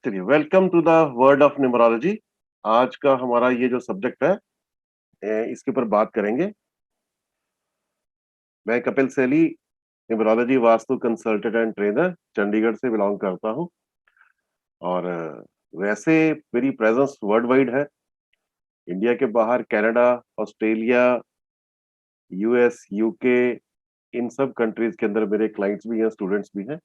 चलिए, welcome to the world of numerology. आज का हमारा ये जो सब्जेक्ट है इसके ऊपर बात करेंगे। मैं Kapil Saili, numerology vastu consultant and trainer, Chandigarh से बिलोंग करता हूँ। और वैसे मेरी प्रेजेंस वर्ल्ड वाइड है। इंडिया के बाहर कनाडा, ऑस्ट्रेलिया, यूएस, यूके, इन सब कंट्रीज के अंदर मेरे क्लाइंट्स भी हैं, स्टूडेंट्स भी हैं।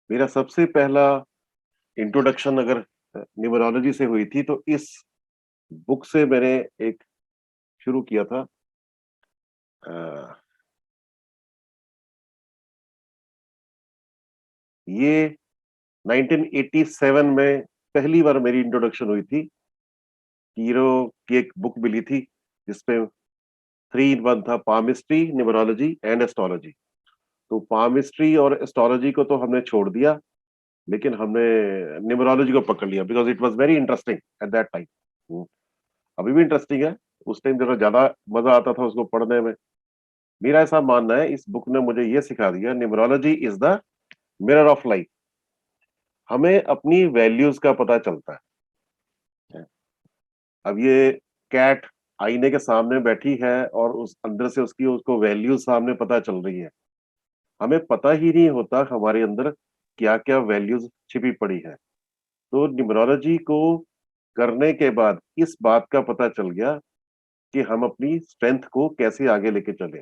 मेरा सबसे पहला इंट्रोडक्शन अगर न्यूमरोलॉजी से हुई थी तो इस बुक से मैंने एक शुरू किया था। अ, ये 1987 में पहली बार मेरी इंट्रोडक्शन हुई थी। हीरो की एक बुक मिली थी जिसपे 3 इन 1 था, पामिस्ट्री, न्यूमरोलॉजी एंड एस्ट्रोलॉजी। तो पामिस्ट्री और एस्ट्रोलॉजी को तो हमने छोड़ दिया, लेकिन हमने न्यूमरोलॉजी को पकड़ लिया because it was very interesting at that time. अभी भी इंटरेस्टिंग है, उस टाइम ज़रा ज़्यादा मज़ा आता था उसको पढ़ने में। मेरा ऐसा मानना है, इस बुक ने मुझे ये सिखा दिया, numerology is the mirror of life. हमें अपनी वैल्यूज़ का पता चलता है। अब ये कैट आईने के सामने बैठी है और उस अंदर से उसकी उसको वैल्यू सामने पता चल रही है। हमें पता ही नहीं होता हमारे अंदर क्या-क्या वैल्यूज़ छिपी पड़ी है। तो न्यूमरोलॉजी को करने के बाद इस बात का पता चल गया कि हम अपनी स्ट्रेंथ को कैसे आगे लेके चलें।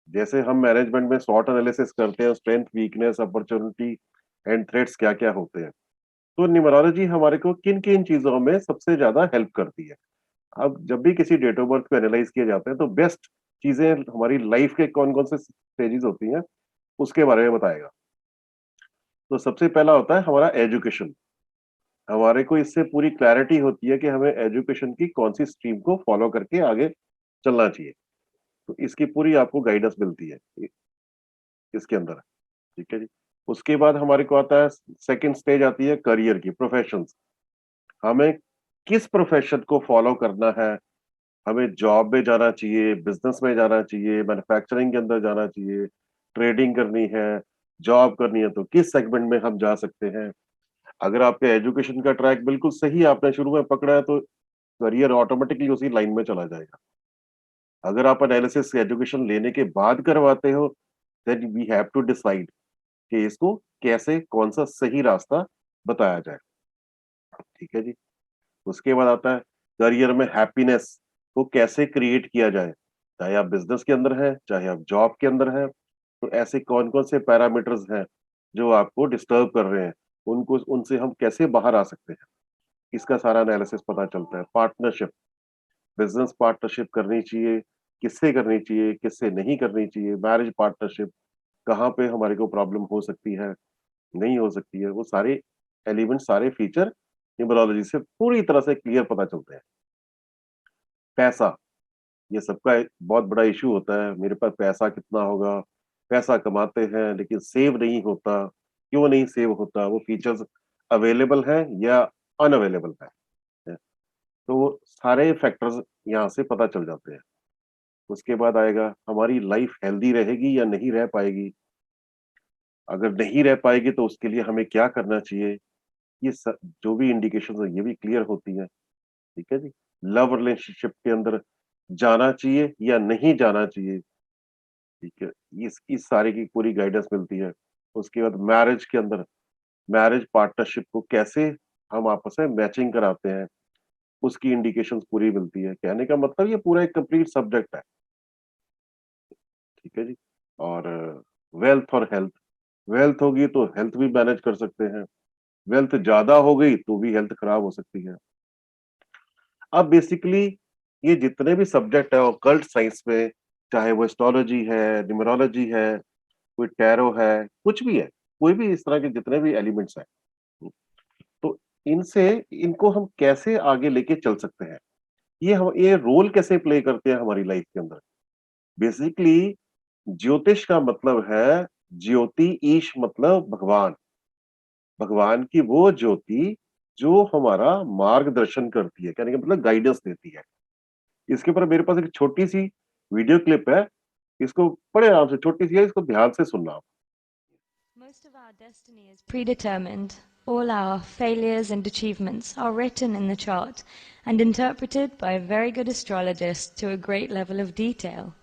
जैसे हम मैनेजमेंट में स्वॉट एनालिसिस करते हैं, strength, weakness, opportunity and threats क्या-क्या होते हैं। तो न्यूमरोलॉजी हमारे को किन-किन चीज़ों में सबसे ज़्यादा हेल्प करती है। अब जब भी किसी डेट ऑफ बर्थ को एनालाइज किया जाता है तो बेस्ट चीजें हमारी लाइफ के कौन-कौन से स्टेजेस होती हैं उसके बारे में बताएगा। तो सबसे पहला होता है हमारा एजुकेशन। हमारे को इससे पूरी क्लैरिटी होती है कि हमें एजुकेशन की कौन सी स्ट्रीम को फॉलो करके आगे चलना चाहिए। तो इसकी पूरी आपको गाइडेंस मिलती है इसके अंदर। ठीक है जी। उसके बाद हमारे को आता है, सेकंड स्टेज आती है करियर की, प्रोफेशंस। हमें किस प्रोफेशन को फॉलो करना है, हमें जॉब में जाना चाहिए, बिज़नेस में जाना चाहिए, मैन्युफैक्चरिंग के अंदर जाना चाहिए, ट्रेडिंग करनी है, जॉब करनी है तो किस सेगमेंट में हम जा सकते हैं। अगर आपके एजुकेशन का ट्रैक बिल्कुल सही आपने शुरू में पकड़ा है तो करियर ऑटोमेटिकली उसी लाइन में चला जाएगा। अगर आप एनालिसिस एजुकेशन लेने के बाद करवाते हो, then we have to decide कि इसको कैसे कौन-सा सही रास्ता बताया जाए। ठीक है जी। उसके बाद आता है करियर में हैप्पीनेस को कैसे क्रिएट किया जाए। चाहे आप बिज़नेस के अंदर हैं, चाहे आप जॉब के अंदर हैं, तो ऐसे कौन-कौन से पैरामीटर्स हैं जो आपको डिस्टर्ब कर रहे हैं, उनको उनसे हम कैसे बाहर आ सकते हैं। इसका सारा एनालिसिस पता चलता है। पार्टनरशिप, बिज़नेस पार्टनरशिप करनी चाहिए, किससे करनी चाहिए, किससे नहीं करनी चाहिए, मैरिज पार्टनरशिप, कहाँ पे हमारे को प्रॉब्लम हो सकती है, नहीं हो सकती है, वो सारे एलिमेंट, सारे फीचर न्यूमरोलॉजी से पूरी तरह से क्लियर पता चलते हैं। पैसा, ये सबका एक बहुत बड़ा इश्यू होता है, मेरे पास पैसा कितना होगा, पैसा कमाते हैं लेकिन सेव नहीं होता, क्यों नहीं सेव होता? वो फीचर्स अवेलेबल हैं या अनअवेलेबल है? तो वो सारे फैक्टर्स यहाँ से पता चल जाते हैं। उसके बाद आएगा हमारी लाइफ हेल्दी रहेगी या नहीं रह पाएगी? अगर नहीं रह पाएगी तो उसके लिए हमें क्या करना चाहिए? ये स जो भी इंडिकेशंस हैं ये भी क्लियर होती हैं। ठीक है जी। लव रिलेशनशिप के अंदर जाना चाहिए या नहीं जाना चाहिए, ठीक है। इस सारे की पूरी गाइडेंस मिलती है। उसके बाद मैरिज के अंदर मैरिज पार्टनरशिप को कैसे हम आपस में मैचिंग कराते हैं, उसकी इंडिकेशंस पूरी मिलती है। कहने का मतलब ये पूरा एक कंप्लीट सब्जेक्ट है, ठीक है जी। और वेल्थ और हेल्थ, वेल्थ होगी तो हेल्थ भी मैनेज कर सकते हैं, वेल्थ ज़्यादा हो गई तो भी हेल्थ खराब हो सकती है। अब बेसिकली ये जितने भी सब्जेक्ट है ऑकल्ट साइंस में, चाहे वो एस्ट्रोलॉजी है, न्यूमरोलॉजी है, कोई टैरो है, कुछ भी है, कोई भी इस तरह के जितने भी एलिमेंट्स हैं, तो इनसे इनको हम कैसे आगे लेके चल सकते हैं? ये रोल कैसे प्ले करते हैं हमारी लाइफ के अंदर? बेसिकली ज्योतिष का मतलब है ज्योति, ईश मतलब भगवान। भगवान की वो ज्योति जो हमारा मार्गदर्शन करती है, कहने का मतलब गाइडेंस देती है। इसके ऊपर मेरे पास एक छोटी-सी वीडियो क्लिप है, इसको बड़े आराम से छोटी-सी है, इसको ध्यान से सुनना आप। most of our destiny is predetermined. All our failures and achievements are written in the chart and interpreted by a very good astrologist to a great level of detail.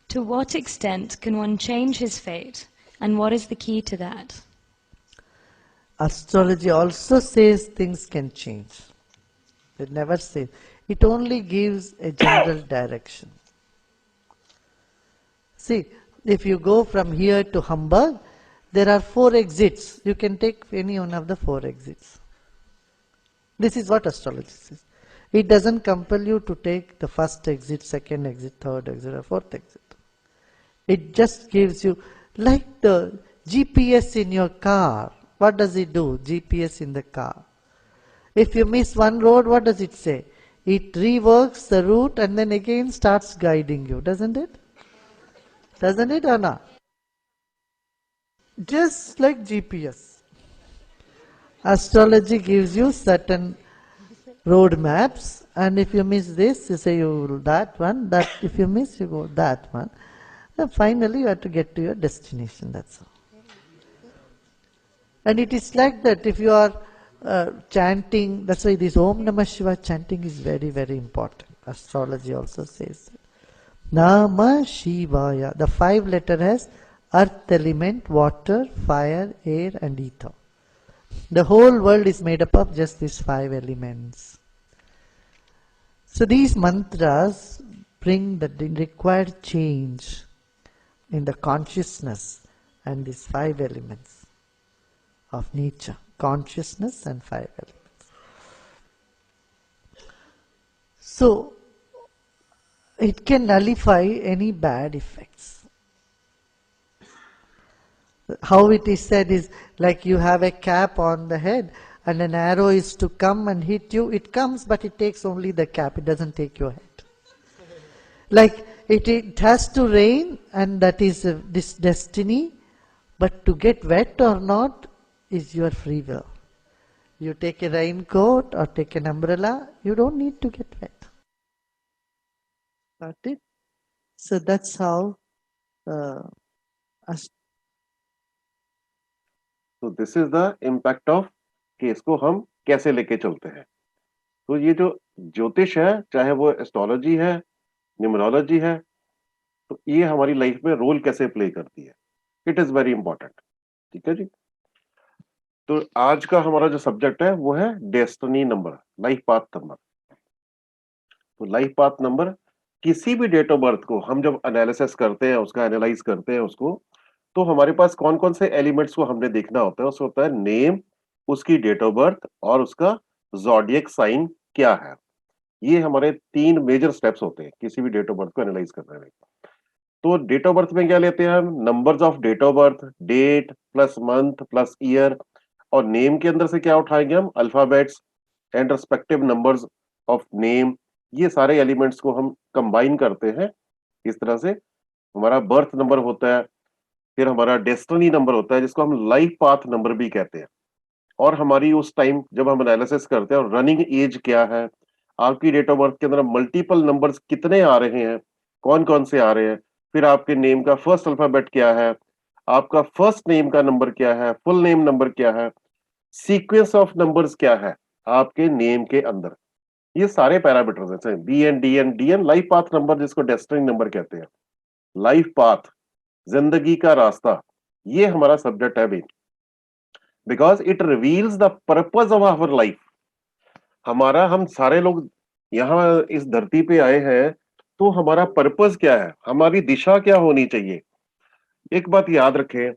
To what extent can one change his fate, and what is the key to that? Astrology also says things can change. It never says. It only gives a general direction. See, if you go from here to Hamburg, there are 4 exits. You can take any one of the 4 exits. This is what astrology says. It doesn't compel you to take the first exit, second exit, third exit, or fourth exit. It just gives you, like the GPS in your car. What does it do? GPS in the car. If you miss one road, what does it say? It reworks the route and then again starts guiding you, doesn't it? Doesn't it or not? Just like GPS. Astrology gives you certain road maps, and if you miss this, you say you will that one, that if you miss, you go that one. And finally, you have to get to your destination, that's all. And it is like that if you are chanting, that's why this Om Namah Shiva chanting is very, very important. Astrology also says that. Namah Shivaya. The 5 letter has earth element, water, fire, air and ether. The whole world is made up of just these 5 elements. So these mantras bring the required change in the consciousness and these 5 elements of nature. Consciousness and 5 elements. So it can nullify any bad effects. How it is said is like you have a cap on the head and an arrow is to come and hit you. It comes, but it takes only the cap. It doesn't take your head. Like it has to rain, and that is this destiny. But to get wet or not is your free will. You take a raincoat or take an umbrella, you don't need to get wet. Got it? So that's how So this is the impact of कि इसको हम कैसे लेके चलते हैं. तो ये जो ज्योतिष है, चाहे वो एस्ट्रोलॉजी है, न्यूमरोलॉजी है, तो ये हमारी लाइफ में रोल कैसे प्ले करती है. It is very important. ठीक है जी. तो आज का हमारा जो सब्जेक्ट है वो है destiny number, life path number. तो लाइफ पाथ नंबर किसी भी डेट ऑफ बर्थ को हम जब एनालिसिस करते हैं, उसका एनालाइज करते हैं उसको, तो हमारे पास कौन कौन से एलिमेंट्स को हमने देखना होता है. उसको होता है नेम, उसकी डेट ऑफ बर्थ और उसका ज़ोडिएक साइन क्या है. ये हमारे 3 मेजर स्टेप्स होते हैं किसी भी डेट ऑफ बर्थ को एनालाइज करने में. तो डेट ऑफ बर्थ में क्या लेते हैं हम? Numbers of date of birth, date plus month plus year, और नेम के अंदर से क्या उठाएंगे हम? Alphabets and respective numbers of name. ये सारे एलिमेंट्स को हम कंबाइन करते हैं. इस तरह से हमारा बर्थ नंबर होता है, फिर हमारा डेस्टिनी नंबर होता है जिसको हम लाइफ पाथ नंबर भी कहते हैं. और हमारी उस टाइम जब हम एनालिसिस करते हैं, और रनिंग एज क्या है, आपकी डेट ऑफ बर्थ के अंदर मल्टीपल नंबर्स कितने आ रहे हैं, कौन कौन से आ रहे हैं, फिर आपके नेम का फर्स्ट अल्फाबेट क्या है, आपका फर्स्ट नेम का नंबर क्या है, फुल नेम नंबर क्या है, सीक्वेंस ऑफ नंबर्स क्या है आपके नेम के अंदर. ये सारे पैरामीटर्स हैं. B N D N, D N life path number जिसको डेस्टिनी नंबर कहते हैं. लाइफ पाथ, जिंदगी का रास्ता, ये हमारा सब्जेक्ट है भी, because it reveals the purpose of our life. हमारा, हम सारे लोग यहाँ इस धरती पे आए हैं, तो हमारा पर्पस क्या है, हमारी दिशा क्या होनी चाहिए. एक बात याद रखें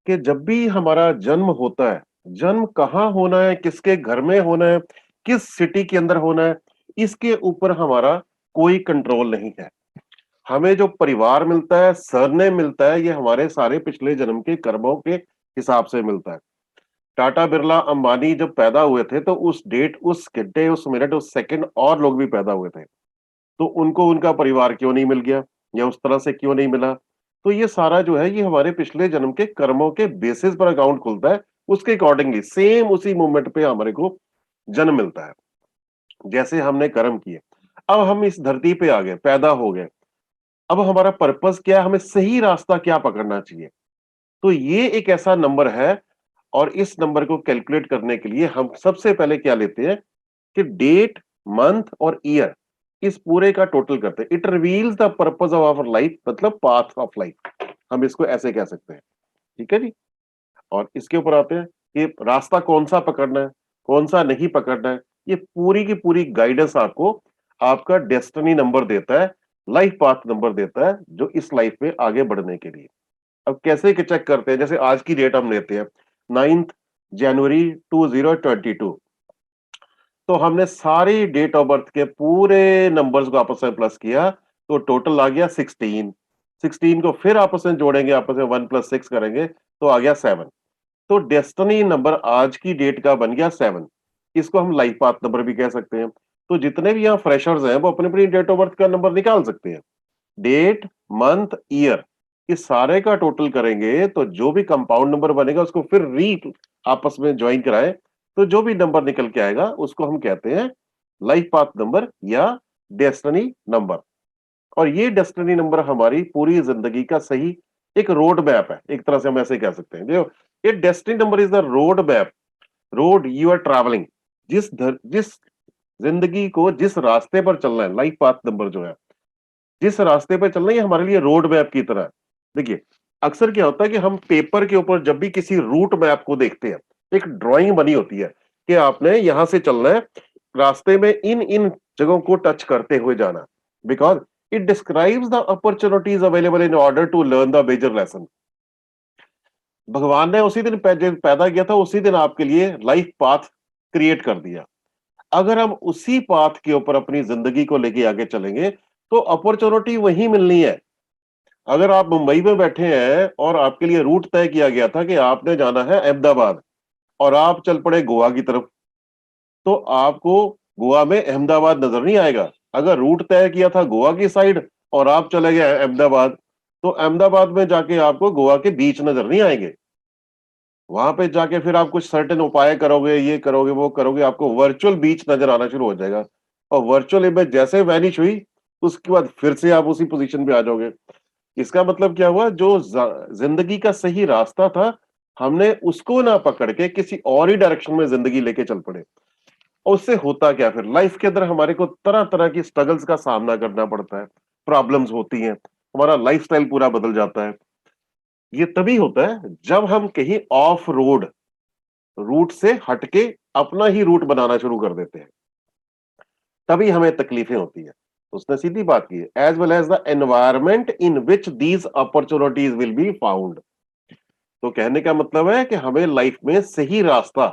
कि जब भी हमारा जन्म होता है, जन्म कहाँ होना है, किसके घर में होना है, किस सिटी के अंदर होना है, इसके ऊपर हमारा कोई कंट्रोल नहीं है. हमें जो परिवार मिलता है, सरनेम मिलता है, ये हमारे सारे पिछले जन्म के कर्मों के हिसाब से मिलता है. टाटा, बिरला, अंबानी जब पैदा हुए थे तो उस डेट, उस घंटे, उस मिनट, उस सेकंड और लोग भी पैदा हुए थे, तो उनको उनका परिवार क्यों नहीं मिल गया, या उस तरह से क्यों नहीं मिला. तो ये सारा जो है, ये हमारे पिछले जन्म के कर्मों के बेसिस पर अकाउंट खुलता है. उसके अकॉर्डिंगली सेम उसी मोमेंट पे हमारे को जन्म मिलता है, जैसे हमने कर्म किए. अब हम इस धरती पे आ गए, पैदा हो गए. अब हमारा पर्पस क्या है, हमें सही रास्ता क्या पकड़ना चाहिए. तो ये एक ऐसा नंबर है, और इस नंबर को कैलकुलेट करने के लिए हम सबसे पहले क्या लेते हैं कि डेट, मंथ और ईयर, इस पूरे का टोटल करते हैं। It reveals the purpose of our life, मतलब पाथ ऑफ लाइफ, हम इसको ऐसे कह सकते हैं। ठीक है जी। और इसके ऊपर आते हैं कि रास्ता कौन सा पकड़ना है, कौन सा नहीं पकड़ना है। ये पूरी की पूरी गाइडेंस आपको आपका डेस्टिनी नंबर देता है, लाइफ पाथ नंबर देता है, जो इस लाइफ में आगे बढ़ने के लिए। अब कैसे के चेक करते हैं, जैसे आज की डेट हम लेते हैं 9 जनवरी 2022, तो हमने सारी डेट ऑफ बर्थ के पूरे नंबर्स को आपस में प्लस किया, तो टोटल आ गया 16। 16 को फिर आपस में जोड़ेंगे, आपस में 1 + 6 करेंगे तो आ गया 7। तो डेस्टिनी नंबर आज की डेट का बन गया 7। इसको हम लाइफ पाथ नंबर भी कह सकते हैं। तो जितने भी यहाँ फ्रेशर्स हैं वो अपनी अपनी डेट ऑफ बर्थ का नंबर निकाल सकते हैं। डेट, मंथ, ईयर, इस सारे का टोटल करेंगे तो जो भी कंपाउंड नंबर बनेगा उसको फिर आपस में ज्वाइन कराएं, तो जो भी नंबर निकल के आएगा उसको हम कहते हैं लाइफ पाथ नंबर या डेस्टिनी नंबर। और ये डेस्टिनी नंबर हमारी पूरी जिंदगी का सही एक रोड मैप है, एक तरह से हम ऐसे कह सकते हैं। देखो, ये destiny number is the road map, road you are travelling, जिस जिंदगी को जिस रास्ते पर चलना है, लाइफ पाथ नंबर जो है, जिस रास्ते पर चलना है, ये हमारे लिए रोड मैप की तरह है। देखिए, अक्सर क्या होता है कि हम पेपर के ऊपर जब भी किसी रूट मैप को देखते हैं, एक ड्राइंग बनी होती है कि आपने यहां से चलना है, रास्ते में इन इन जगहों को टच करते हुए जाना, because it describes the opportunities available in order to learn the major lesson. भगवान ने उसी दिन पैदा किया था, उसी दिन आपके लिए लाइफ पाथ क्रिएट कर दिया। अगर हम उसी पाथ के ऊपर अपनी जिंदगी को लेके आगे चलेंगे तो अपॉर्चुनिटी वही मिलनी है। अगर आप मुंबई में बैठे हैं और आपके लिए रूट तय किया गया था कि आपने जाना है अहमदाबाद, और आप चल पड़े गोवा की तरफ, तो आपको गोवा में अहमदाबाद नजर नहीं आएगा। अगर रूट तय किया था गोवा की साइड और आप चले गए अहमदाबाद, तो अहमदाबाद में जाके आपको गोवा के बीच नजर नहीं आएंगे। वहां पे जाके फिर आप कुछ सर्टेन उपाय करोगे, ये करोगे, वो करोगे, आपको वर्चुअल बीच नजर आना शुरू हो जाएगा, और वर्चुअल इमेज जैसे वैनिश हुई उसके बाद फिर से आप उसी पोजीशन पे आ जाओगे। इसका मतलब क्या हुआ, जो जिंदगी का सही रास्ता था, हमने उसको ना पकड़ के किसी और ही डायरेक्शन में जिंदगी लेके चल पड़े। और उससे होता क्या, फिर लाइफ के अंदर हमारे को तरह तरह की स्ट्रगल्स का सामना करना पड़ता है, प्रॉब्लम्स होती हैं, हमारा लाइफस्टाइल पूरा बदल जाता है। ये तभी होता है जब हम कहीं ऑफ रोड रूट से हटके अपना ही रूट बनाना शुरू कर देते हैं, तभी हमें तकलीफें होती है। उसने सीधी बात की है, as well as the environment in which these opportunities will be found. तो कहने का मतलब है कि हमें लाइफ में सही रास्ता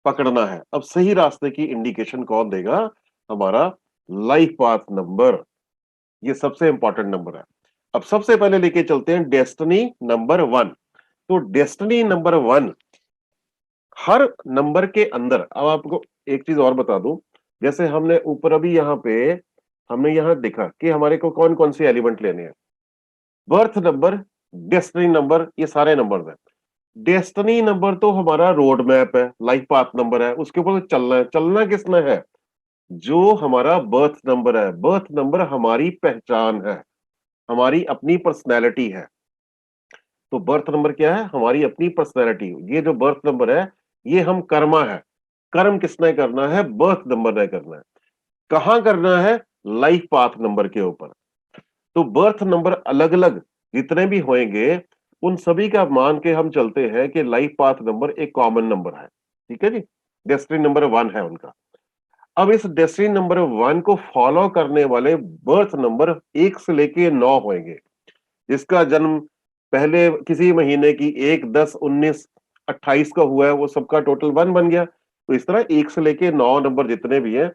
पकड़ना है। अब सही रास्ते की इंडिकेशन कौन देगा, हमारा लाइफ पाथ नंबर, ये सबसे इंपॉर्टेंट नंबर है। अब सबसे पहले लेके चलते हैं डेस्टिनी नंबर 1। तो डेस्टिनी नंबर 1, हर नंबर के अंदर, अब आपको एक चीज और बता दूं, जैसे हमने ऊपर अभी यहाँ पे हमने यहाँ देखा कि हमारे को कौन कौन से एलिमेंट लेने हैं, बर्थ नंबर, डेस्टिनी नंबर, ये सारे नंबर हैं। डेस्टिनी नंबर तो हमारा रोड मैप है, लाइफ पाथ नंबर है, उसके ऊपर तो चलना है। चलना किसमें है, जो हमारा बर्थ नंबर है। बर्थ नंबर हमारी पहचान है, हमारी अपनी पर्सनैलिटी है। तो बर्थ नंबर क्या है, हमारी अपनी पर्सनैलिटी। ये जो बर्थ नंबर है, ये हम कर्मा है, कर्म किसने करना है, बर्थ नंबर ने करना है। कहां करना है, लाइफ पाथ नंबर के ऊपर। तो बर्थ नंबर अलग अलग जितने भी होंगे, उन सभी का मान के हम चलते हैं कि लाइफ पाथ नंबर एक कॉमन नंबर है। ठीक है जी, डेस्टिनी नंबर 1 है उनका। अब इस डेस्टिनी नंबर 1 को फॉलो करने वाले बर्थ नंबर 1 से लेके 9 होंगे। जिसका जन्म पहले किसी महीने की 1, 10, 19, 28 का हुआ है, वो सबका टोटल 1 बन गया। तो इस तरह 1 से लेके 9 नंबर जितने भी हैं,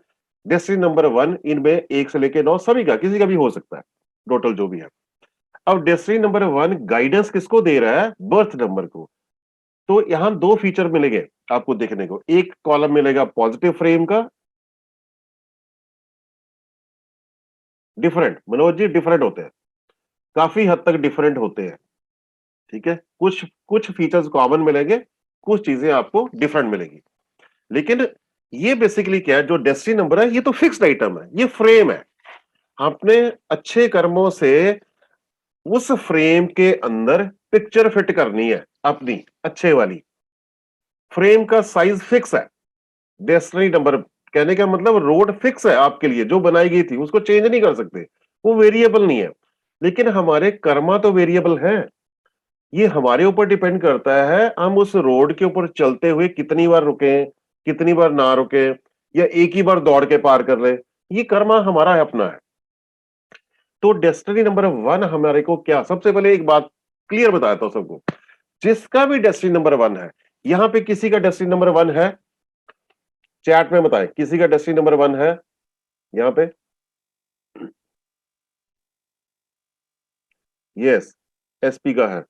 डेस्टिनी नंबर 1 इनमें 1 से लेके 9 सभी का, किसी का भी हो सकता है, टोटल जो भी है। अब डेस्टिनी नंबर 1 गाइडेंस किसको दे रहा है, बर्थ नंबर को। तो यहां 2 फीचर मिलेंगे आपको देखने को। एक कॉलम मिलेगा पॉजिटिव फ्रेम का, डिफरेंट, मनोज जी डिफरेंट होते हैं, काफी हद तक डिफरेंट होते हैं। ठीक है, कुछ कुछ फीचर्स कॉमन मिलेंगे, कुछ चीजें आपको डिफरेंट मिलेगी। लेकिन ये बेसिकली क्या है, जो डेस्टिनी नंबर है ये तो फिक्स्ड आइटम है, ये फ्रेम है। आपने अच्छे कर्मों से उस फ्रेम के अंदर पिक्चर फिट करनी है अपनी अच्छे वाली, फ्रेम का साइज फिक्स है, डेस्टिनी नंबर कहने का मतलब रोड फिक्स है आपके लिए, जो बनाई गई थी उसको चेंज नहीं कर सकते, वो वेरिएबल नहीं है। लेकिन हमारे कर्मा तो वेरिएबल है, ये हमारे ऊपर डिपेंड करता है हम उस रोड के ऊपर चलते हुए कितनी बार रुके, कितनी बार ना रुके, या एक ही बार दौड़ के पार कर ले, ये कर्मा हमारा है, अपना है। तो डेस्टिनी नंबर 1 हमारे को क्या, सबसे पहले एक बात क्लियर बताता हूं सबको, जिसका भी डेस्टिनी नंबर 1 है, यहां पे किसी का डेस्टिनी नंबर 1 है, चैट में बताएं किसी का डेस्टिनी नंबर 1 है यहां पे? यस, एसपी का है।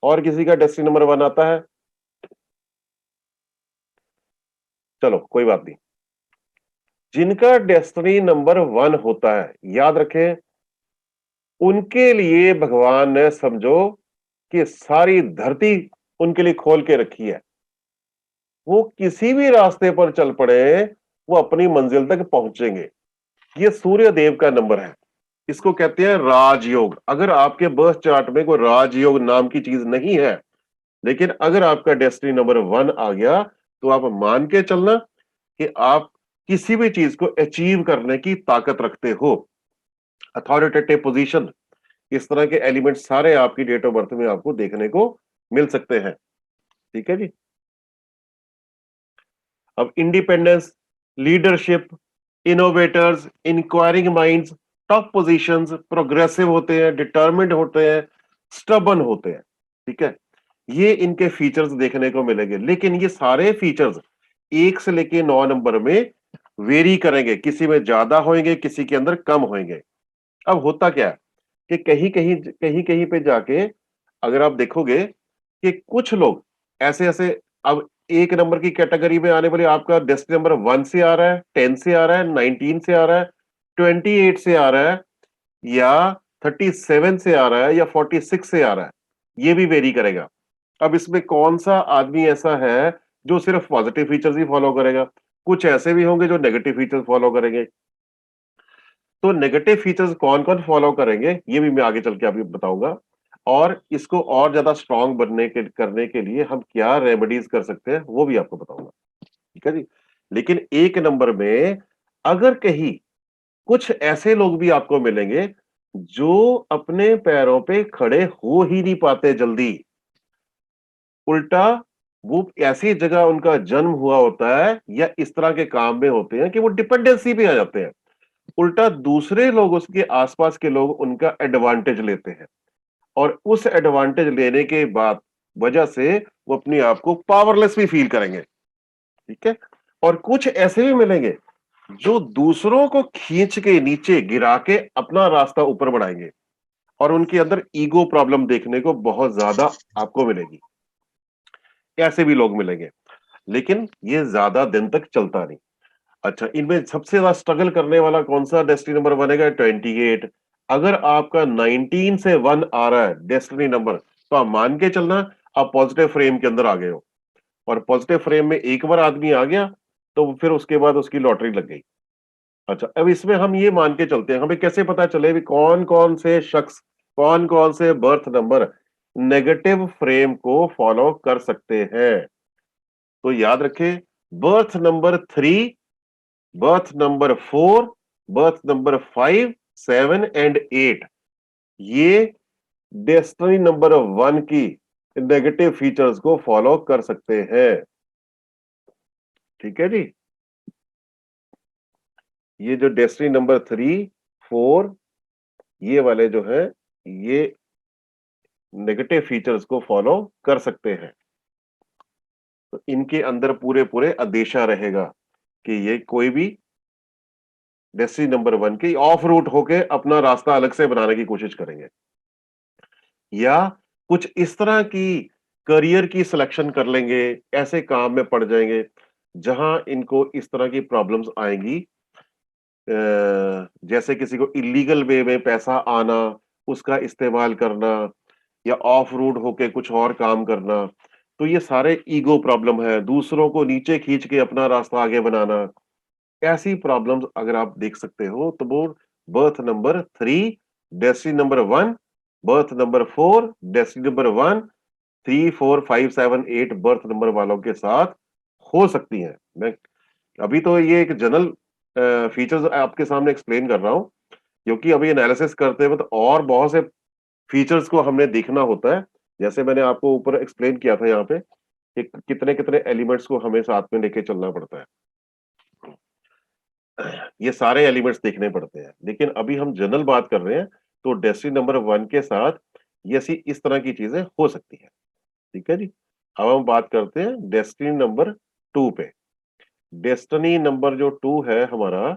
और किसी का डेस्टिनी नंबर 1 आता है? चलो कोई बात नहीं। जिनका डेस्टिनी नंबर 1 होता है, याद रखें, उनके लिए भगवान ने समझो कि सारी धरती उनके लिए खोल के रखी है। वो किसी भी रास्ते पर चल पड़े, वो अपनी मंजिल तक पहुंचेंगे। ये सूर्य देव का नंबर है, इसको कहते हैं राजयोग। अगर आपके बर्थ चार्ट में कोई राजयोग नाम की चीज नहीं है, लेकिन अगर आपका डेस्टिनी नंबर 1 आ गया, तो आप मान के चलना कि आप किसी भी चीज को अचीव करने की ताकत रखते हो। अथॉरिटेटिव पोजीशन, इस तरह के एलिमेंट सारे आपकी डेट ऑफ बर्थ में आपको देखने को मिल सकते हैं। ठीक है जी। अब independence, leadership, innovators, enquiring minds, top positions, progressive होते हैं, डिटर्मिन्ड होते हैं, स्टबन होते हैं। ठीक है, ये इनके फीचर्स देखने को मिलेंगे। लेकिन ये सारे फीचर्स 1 से लेके 9 नंबर में वेरी करेंगे, किसी में ज्यादा होंगे, किसी के अंदर कम होंगे। अब होता क्या है कि कहीं कहीं पे जाके अगर आप देखोगे कि कुछ लोग ऐसे ऐसे, अब 1 नंबर की कैटेगरी में आने वाले आपका डेस्टिनी नंबर 1 से आ रहा है, 10 से आ रहा है, 19 से आ रहा है, 28 से आ रहा है, या 37 से आ रहा है, या 46 से आ रहा है, ये भी वेरी करेगा। अब इसमें कौन सा आदमी ऐसा है जो सिर्फ पॉजिटिव फीचर्स ही फॉलो करेगा? कुछ ऐसे भी होंगे जो नेगेटिव फीचर्स फॉलो करेंगे। तो नेगेटिव फीचर्स कौन कौन फॉलो करेंगे, ये भी मैं आगे चल के आपको बताऊंगा। और इसको और ज्यादा स्ट्रांग करने के लिए हम क्या रेमेडीज कर सकते हैं, वो भी आपको बताऊंगा। ठीक है जी। लेकिन 1 नंबर में अगर कहीं कुछ ऐसे लोग भी आपको मिलेंगे जो अपने पैरों पे खड़े हो ही नहीं पाते जल्दी, उल्टा वो ऐसी जगह उनका जन्म हुआ होता है या इस तरह के काम में होते हैं कि वो डिपेंडेंसी पे आ जाते हैं, उल्टा दूसरे लोग, उसके आसपास के लोग उनका एडवांटेज लेते हैं, और उस एडवांटेज लेने के बाद वजह से वो अपने आप को पावरलेस भी फील करेंगे। ठीक है, और कुछ ऐसे भी मिलेंगे जो दूसरों को खींच के नीचे गिरा के अपना रास्ता ऊपर बढ़ाएंगे, और उनके अंदर ईगो प्रॉब्लम देखने को बहुत ज्यादा आपको मिलेगी। ऐसे भी लोग मिलेंगे, लेकिन ये ज्यादा दिन तक चलता नहीं। अच्छा, इनमें सबसे ज्यादा स्ट्रगल करने वाला कौन सा डेस्टिनी नंबर बनेगा? 28। अगर आपका 19 से 1 आ रहा है डेस्टिनी नंबर, तो आप मान के चलना आप पॉजिटिव फ्रेम के अंदर आ गए हो, और पॉजिटिव फ्रेम में एक बार आदमी आ गया तो फिर उसके बाद उसकी लॉटरी लग गई। अच्छा, अब इसमें हम ये मान के चलते हैं, हमें कैसे पता चले भी कौन कौन से शख्स, कौन कौन से बर्थ नंबर नेगेटिव फ्रेम को फॉलो कर सकते हैं? तो याद रखें, birth number 3, birth number 4, birth number 5, 7 and 8, ये डेस्टिनी नंबर 1 की नेगेटिव फीचर्स को फॉलो कर सकते हैं। ठीक है जी। ये जो डेस्टिनी नंबर 3, 4, ये वाले जो है, ये नेगेटिव फीचर्स को फॉलो कर सकते हैं। तो इनके अंदर पूरे पूरे आदेशा रहेगा कि ये कोई भी डेस्टिनी नंबर 1 की ऑफ रूट होके अपना रास्ता अलग से बनाने की कोशिश करेंगे, या कुछ इस तरह की करियर की सिलेक्शन कर लेंगे, ऐसे काम में पड़ जाएंगे जहां इनको इस तरह की प्रॉब्लम्स आएंगी, जैसे किसी को इलीगल वे में पैसा आना, उसका इस्तेमाल करना, या ऑफ रूट होके कुछ और काम करना। तो ये सारे ईगो प्रॉब्लम है, दूसरों को नीचे खींच के अपना रास्ता आगे बनाना। ऐसी प्रॉब्लम्स अगर आप देख सकते हो, तो वो birth number 3, destiny number 1, birth number 4, destiny number 1, 3, 4, 5, 7, 8 birth number वालों के साथ हो सकती हैं। मैं अभी तो ये एक जनरल फीचर्स आपके सामने एक्सप्लेन कर रहा हूं, क्योंकि अभी एनालिसिस करते वक्त और बहुत से फीचर्स को हमने देखना होता है। जैसे मैंने आपको ऊपर एक्सप्लेन किया था यहाँ पे कि कितने कितने एलिमेंट्स को हमें साथ में लेके चलना पड़ता है, ये सारे एलिमेंट्स देखने पड़ते हैं। लेकिन अभी हम जनरल बात कर रहे हैं, तो डेस्टिनी नंबर 1 के साथ ये इस तरह की चीजें हो सकती है। ठीक है जी। अब हम बात करते हैं डेस्टिनी नंबर 2 पे। डेस्टिनी नंबर जो 2 है हमारा,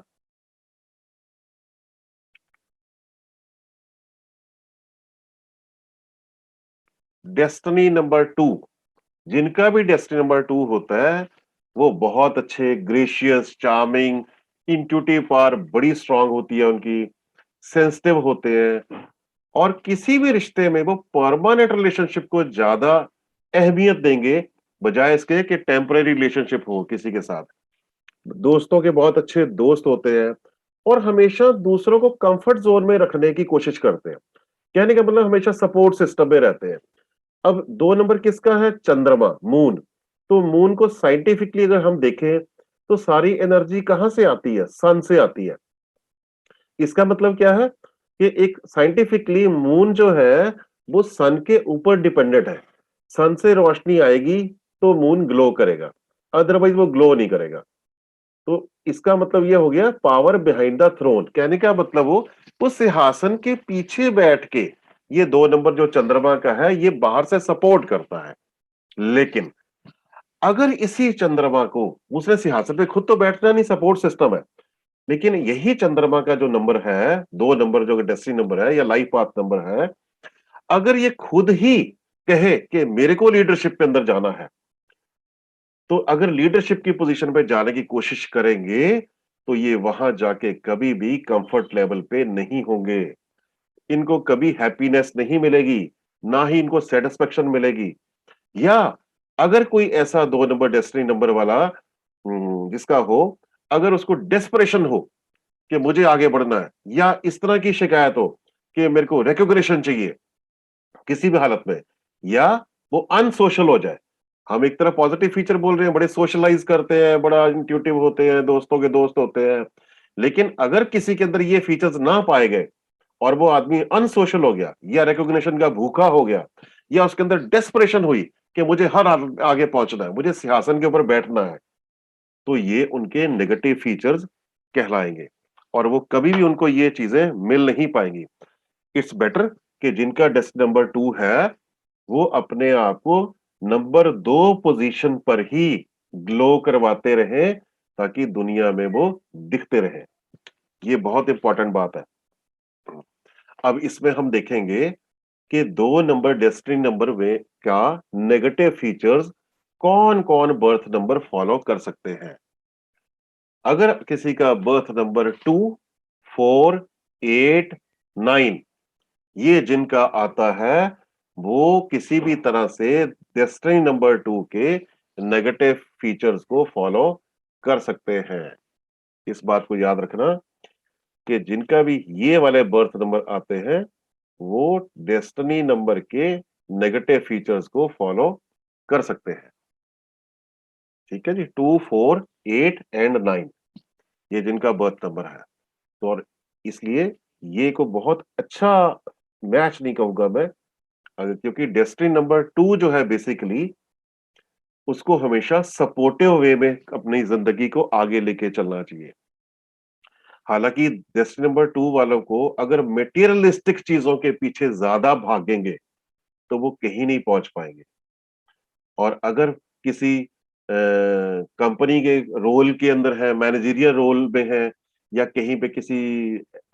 डेस्टिनी नंबर 2, जिनका भी डेस्टिनी नंबर 2 होता है वो बहुत अच्छे, ग्रेशियस, चार्मिंग, इंट्यूटिव पावर बड़ी स्ट्रांग होती है उनकी, सेंसिटिव होते हैं, और किसी भी रिश्ते में वो परमानेंट रिलेशनशिप को ज्यादा अहमियत देंगे बजाय इसके कि टेम्पररी रिलेशनशिप हो किसी के साथ। दोस्तों के बहुत अच्छे दोस्त होते हैं और हमेशा दूसरों को कंफर्ट जोन में रखने की कोशिश करते हैं। कहने का मतलब हमेशा सपोर्ट सिस्टम में रहते हैं। अब 2 नंबर किसका है? चंद्रमा, मून। तो मून को साइंटिफिकली अगर हम देखें तो सारी एनर्जी कहां से आती है? सन से आती है। इसका मतलब क्या है कि एक साइंटिफिकली मून जो है वो सन के ऊपर डिपेंडेंट है। सन से रोशनी आएगी तो मून ग्लो करेगा, अदरवाइज वो ग्लो नहीं करेगा। तो इसका मतलब ये हो गया पावर बिहाइंड द थ्रोन। कहने का मतलब वो उस सिंहासन के पीछे बैठ के, ये 2 नंबर जो चंद्रमा का है ये बाहर से सपोर्ट करता है। लेकिन अगर इसी चंद्रमा को, उसने सिंहासन पे खुद तो बैठना नहीं, सपोर्ट सिस्टम है, लेकिन यही चंद्रमा का जो नंबर है, 2 नंबर जो डेस्टिनी नंबर है या लाइफ पाथ नंबर है, अगर ये खुद ही कहे कि मेरे को लीडरशिप के अंदर जाना है, तो अगर लीडरशिप की पोजीशन पे जाने की कोशिश करेंगे तो ये वहां जाके कभी भी कंफर्ट लेवल पे नहीं होंगे। इनको कभी हैप्पीनेस नहीं मिलेगी, ना ही इनको सेटिस्फेक्शन मिलेगी। या अगर कोई ऐसा 2 नंबर डेस्टिनी नंबर वाला जिसका हो, अगर उसको डेस्परेशन हो कि मुझे आगे बढ़ना है, या इस तरह की शिकायत हो कि मेरे को रिकॉग्निशन चाहिए किसी भी हालत में, या वो अनसोशल हो जाए। हम एक तरफ पॉजिटिव फीचर बोल रहे हैं, बड़े सोशलाइज करते हैं, बड़ा इंट्यूटिव होते हैं, दोस्तों के दोस्त होते हैं, लेकिन अगर किसी के अंदर ये फीचर्स ना पाए गए और वो आदमी अनसोशल हो गया या रिकॉग्निशन का भूखा हो गया, या उसके अंदर डेस्परेशन हुई कि मुझे आगे पहुंचना है, मुझे सिंहासन के ऊपर बैठना है, तो ये उनके नेगेटिव फीचर्स कहलाएंगे और वो कभी भी उनको ये चीजें मिल नहीं पाएंगी। इट्स बेटर कि जिनका डेस्क नंबर 2 है वो अपने आप को नंबर 2 पोजीशन पर ही ग्लो करवाते रहें, ताकि दुनिया में वो दिखते रहें। ये बहुत इंपॉर्टेंट बात है। अब इसमें हम देखेंगे कि 2 नंबर डेस्टिनी नंबर में का नेगेटिव फीचर्स कौन कौन बर्थ नंबर फॉलो कर सकते हैं। अगर किसी का बर्थ नंबर 2, 4, 8, 9 ये जिनका आता है, वो किसी भी तरह से डेस्टिनी नंबर 2 के नेगेटिव फीचर्स को फॉलो कर सकते हैं। इस बात को याद रखना कि जिनका भी ये वाले बर्थ नंबर आते हैं वो डेस्टिनी नंबर के नेगेटिव फीचर्स को फॉलो कर सकते हैं। ठीक है जी। 2, 4, 8 एंड 9 ये जिनका बर्थ नंबर है, तो और इसलिए ये को बहुत अच्छा मैच नहीं कहूंगा मैं, क्योंकि डेस्टिनी नंबर 2 जो है बेसिकली उसको हमेशा सपोर्टिव वे में अपनी जिंदगी को आगे लेके चलना चाहिए। हालांकि डेस्टिनी नंबर 2 वालों को अगर मेटीरियलिस्टिक चीजों के पीछे ज्यादा भागेंगे तो वो कहीं नहीं पहुंच पाएंगे। और अगर किसी कंपनी के रोल के अंदर है, मैनेजरियल रोल में है, या कहीं पे किसी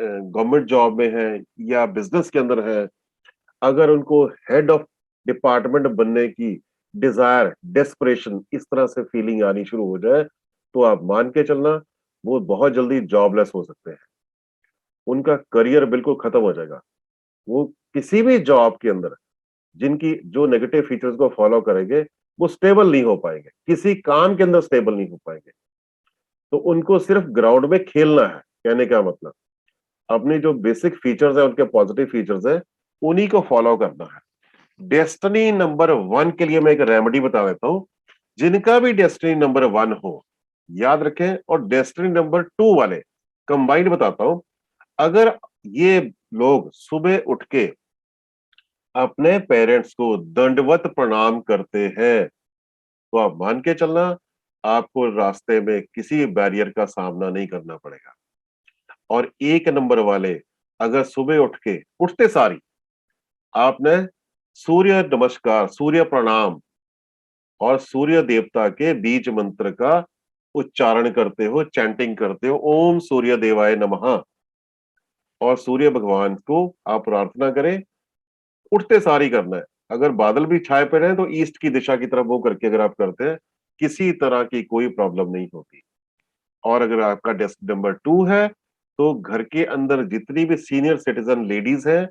गवर्नमेंट जॉब में है, या बिजनेस के अंदर है, अगर उनको हेड ऑफ डिपार्टमेंट बनने की डिजायर, डेस्परेशन, इस तरह से फीलिंग आनी शुरू हो जाए, तो आप मान के चलना वो बहुत जल्दी जॉबलेस हो सकते हैं। उनका करियर बिल्कुल खत्म हो जाएगा। वो किसी भी जॉब के अंदर जिनकी जो नेगेटिव फीचर्स को फॉलो करेंगे वो स्टेबल नहीं हो पाएंगे, किसी काम के अंदर स्टेबल नहीं हो पाएंगे। तो उनको सिर्फ ग्राउंड में खेलना है। कहने का मतलब अपने जो बेसिक फीचर्स है, उनके पॉजिटिव फीचर्स है, उन्हीं को फॉलो करना है। डेस्टिनी नंबर 1 के लिए मैं एक रेमेडी बता देता हूं। जिनका भी डेस्टिनी नंबर 1 हो, याद रखें, और डेस्टिनी नंबर 2 वाले कंबाइंड बताता हूं। अगर ये लोग सुबह उठ के अपने पेरेंट्स को दंडवत प्रणाम करते हैं, तो आप मान के चलना, आपको रास्ते में किसी बैरियर का सामना नहीं करना पड़ेगा। और 1 नंबर वाले अगर सुबह उठ के उठते सारी आपने सूर्य नमस्कार, सूर्य प्रणाम और सूर्य देवता के बीज मंत्र का उच्चारण करते हो, चैंटिंग करते हो, ओम सूर्य देवाय नमः, और सूर्य भगवान को आप प्रार्थना करें, उठते सारी करना है। अगर बादल भी छाए पड़े हैं तो ईस्ट की दिशा की तरफ वो करके अगर आप करते हैं, किसी तरह की कोई प्रॉब्लम नहीं होती। और अगर आपका डेस्क नंबर 2 है, तो घर के अंदर जितनी भी सीनियर सिटीजन लेडीज है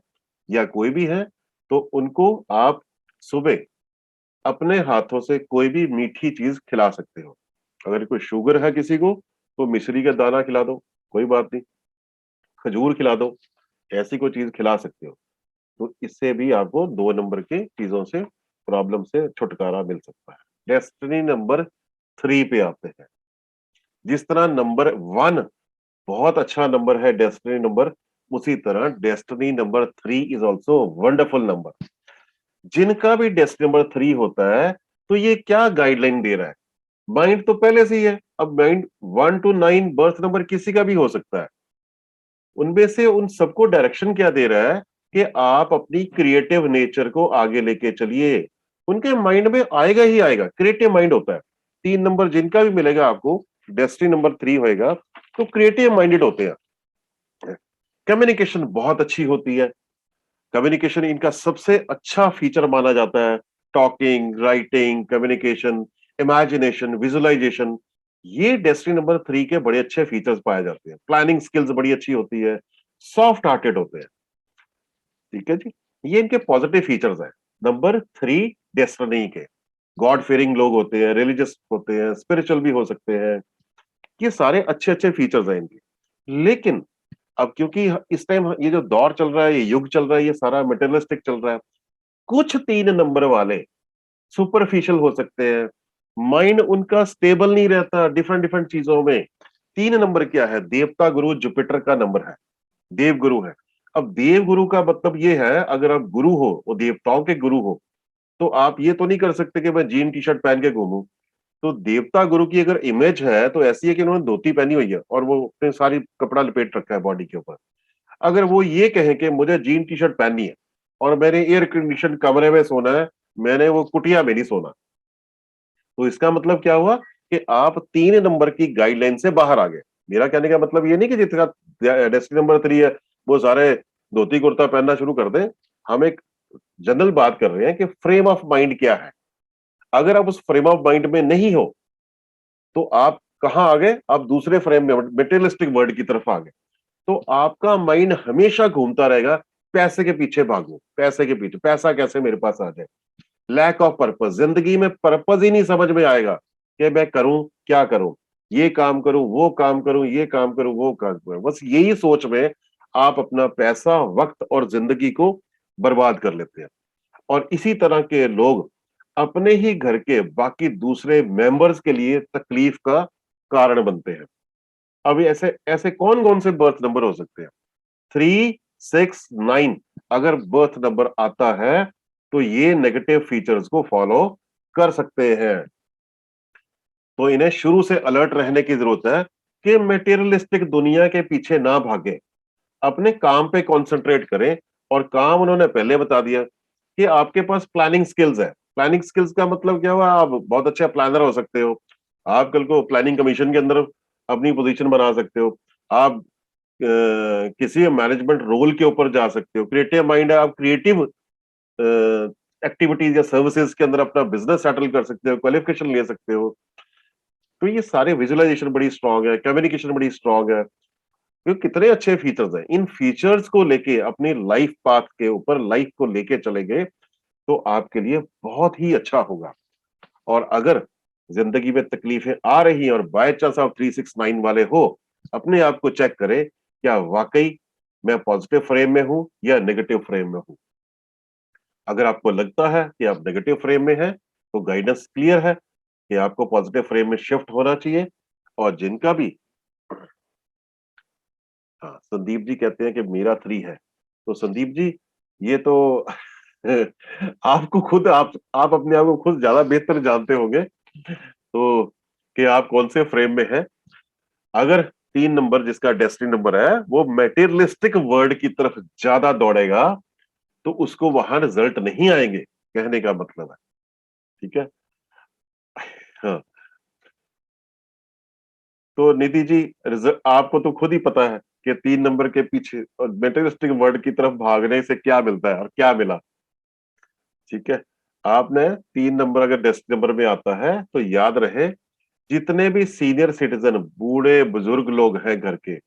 या कोई भी है, तो उनको आप सुबह अपने हाथों से कोई भी मीठी चीज खिला सकते हो। अगर कोई शुगर है किसी को, तो मिश्री का दाना खिला दो, कोई बात नहीं, खजूर खिला दो, ऐसी कोई चीज खिला सकते हो। तो इससे भी आपको 2 नंबर की चीजों से, प्रॉब्लम से छुटकारा मिल सकता है। डेस्टिनी नंबर 3 पे आते हैं। जिस तरह नंबर 1 बहुत अच्छा नंबर है, डेस्टिनी नंबर, उसी तरह destiny number 3 is also wonderful number. जिनका भी डेस्टिनी नंबर 3 होता है, तो ये क्या गाइडलाइन दे रहा है? माइंड तो पहले से ही है। अब माइंड 1 to 9 बर्थ नंबर किसी का भी हो सकता है। उनमें से उन सबको डायरेक्शन क्या दे रहा है कि आप अपनी क्रिएटिव नेचर को आगे लेके चलिए। उनके माइंड में आएगा ही आएगा, क्रिएटिव माइंड होता है। 3 नंबर जिनका भी मिलेगा आपको, डेस्टिनी नंबर 3 होएगा, तो क्रिएटिव माइंडेड होते हैं। कम्युनिकेशन बहुत अच्छी होती है। कम्युनिकेशन इनका सबसे अच्छा फीचर माना जाता है। Talking, writing, communication, imagination, visualisation, ये डेस्टिनी नंबर 3 के बड़े अच्छे फीचर्स पाए जाते हैं। प्लानिंग स्किल्स बड़ी अच्छी होती है, सॉफ्ट हार्टेड होते हैं। ठीक है जी, ये इनके पॉजिटिव फीचर्स हैं। नंबर 3 डेस्टिनी के गॉड फेयरिंग लोग होते हैं, रिलीजियस होते हैं, स्पिरिचुअल भी हो सकते हैं। ये सारे अच्छे अच्छे फीचर्स हैं इनके। लेकिन अब क्योंकि इस टाइम ये जो दौर चल रहा है, ये युग चल रहा है, ये सारा मटेरियलिस्टिक चल रहा है, कुछ 3 नंबर वाले सुपरफिशियल हो सकते हैं। माइंड उनका स्टेबल नहीं रहता डिफरेंट डिफरेंट चीजों में। 3 नंबर क्या है? देवता गुरु जुपिटर का नंबर है, देव गुरु है। अब देव गुरु का मतलब ये है, अगर आप गुरु हो, वो देवताओं के गुरु हो, तो आप ये तो नहीं कर सकते कि मैं जीन टी शर्ट पहन के घूमूं। तो देवता गुरु की अगर इमेज है, तो ऐसी है कि उन्होंने धोती पहनी हुई है और वो अपने सारी कपड़ा लपेट रखा है बॉडी के ऊपर। अगर वो ये कहें कि मुझे जीन टी शर्ट पहननी है और मैंने एयर कंडीशन कमरे में सोना है, मैंने वो कुटिया में नहीं सोना, तो इसका मतलब क्या हुआ कि आप 3 नंबर की गाइडलाइन से बाहर आ गए। मेरा कहने का मतलब ये नहीं कि जिसका डेस्टिनी नंबर 3 है वो सारे धोती कुर्ता पहनना शुरू कर दें। हम एक जनरल बात कर रहे हैं कि फ्रेम ऑफ माइंड क्या है। अगर आप उस फ्रेम ऑफ माइंड में नहीं हो, तो आप कहां आ गए? आप दूसरे फ्रेम में, मेटेरियलिस्टिक वर्ल्ड की तरफ आ गए। तो आपका माइंड हमेशा घूमता रहेगा, पैसे के पीछे भागो, पैसे के पीछे, पैसा कैसे मेरे पास आ जाए। लैक ऑफ पर्पस, जिंदगी में पर्पस ही नहीं समझ में आएगा कि मैं करूं क्या करूं, ये काम करूं, वो काम करूं, ये काम करूं, वो काम करूं। बस यही सोच में आप अपना पैसा, वक्त और जिंदगी को बर्बाद कर लेते हैं। और इसी तरह के लोग अपने ही घर के बाकी दूसरे मेंबर्स के लिए तकलीफ का कारण बनते हैं। अब ऐसे ऐसे कौन कौन से बर्थ नंबर हो सकते हैं? 3, 6, 9 अगर बर्थ नंबर आता है, तो ये नेगेटिव फीचर्स को फॉलो कर सकते हैं। तो इन्हें शुरू से अलर्ट रहने की जरूरत है कि मटेरियलिस्टिक दुनिया के पीछे ना भागे, अपने काम पे कंसंट्रेट करें। और काम उन्होंने पहले बता दिया कि आपके पास प्लानिंग स्किल्स है। प्लानिंग स्किल्स का मतलब क्या हुआ? आप बहुत अच्छा प्लानर हो सकते हो। आप कल को प्लानिंग कमीशन के अंदर अपनी पोजीशन बना सकते हो। आप किसी मैनेजमेंट रोल के ऊपर जा सकते हो। क्रिएटिव माइंड है, आप क्रिएटिव एक्टिविटीज या सर्विसेज के अंदर अपना बिजनेस सेटल कर सकते हो, क्वालिफिकेशन ले सकते हो। तो ये सारे, विजुअलाइजेशन बड़ी स्ट्रांग है, कम्युनिकेशन बड़ी स्ट्रांग है। तो कितने अच्छे फीचर्स हैं। इन फीचर्स को लेके अपनी लाइफ पाथ के ऊपर लाइफ को लेके चलेंगे, तो आपके लिए बहुत ही अच्छा होगा। और अगर जिंदगी में तकलीफें आ रही हैं और बाय चांस आप 369 वाले हो, अपने आप को चेक करें, क्या वाकई मैं पॉजिटिव फ्रेम में हूं या नेगेटिव फ्रेम में हूं। अगर आपको लगता है कि आप नेगेटिव फ्रेम में हैं तो गाइडेंस क्लियर है कि आपको पॉजिटिव फ्रेम में शिफ्ट होना चाहिए। और जिनका भी, हाँ, संदीप जी कहते हैं कि मेरा 3 है, तो संदीप जी ये तो आपको खुद आप अपने आप को खुद ज्यादा बेहतर जानते होंगे तो कि आप कौन से फ्रेम में हैं। अगर 3 नंबर जिसका डेस्टिनी नंबर है वो मेटेरियलिस्टिक वर्ड की तरफ ज्यादा दौड़ेगा तो उसको वहां रिजल्ट नहीं आएंगे, कहने का मतलब है। ठीक है, हाँ। तो निधि जी, आपको तो खुद ही पता है कि 3 नंबर के पीछे मेटेरियलिस्टिक वर्ड की तरफ भागने से क्या मिलता है और क्या मिला। ठीक है, आपने 3 नंबर अगर डेस्टिनी नंबर में आता है तो याद रहे, जितने भी सीनियर सिटीजन, बूढ़े बुजुर्ग लोग हैं घर के,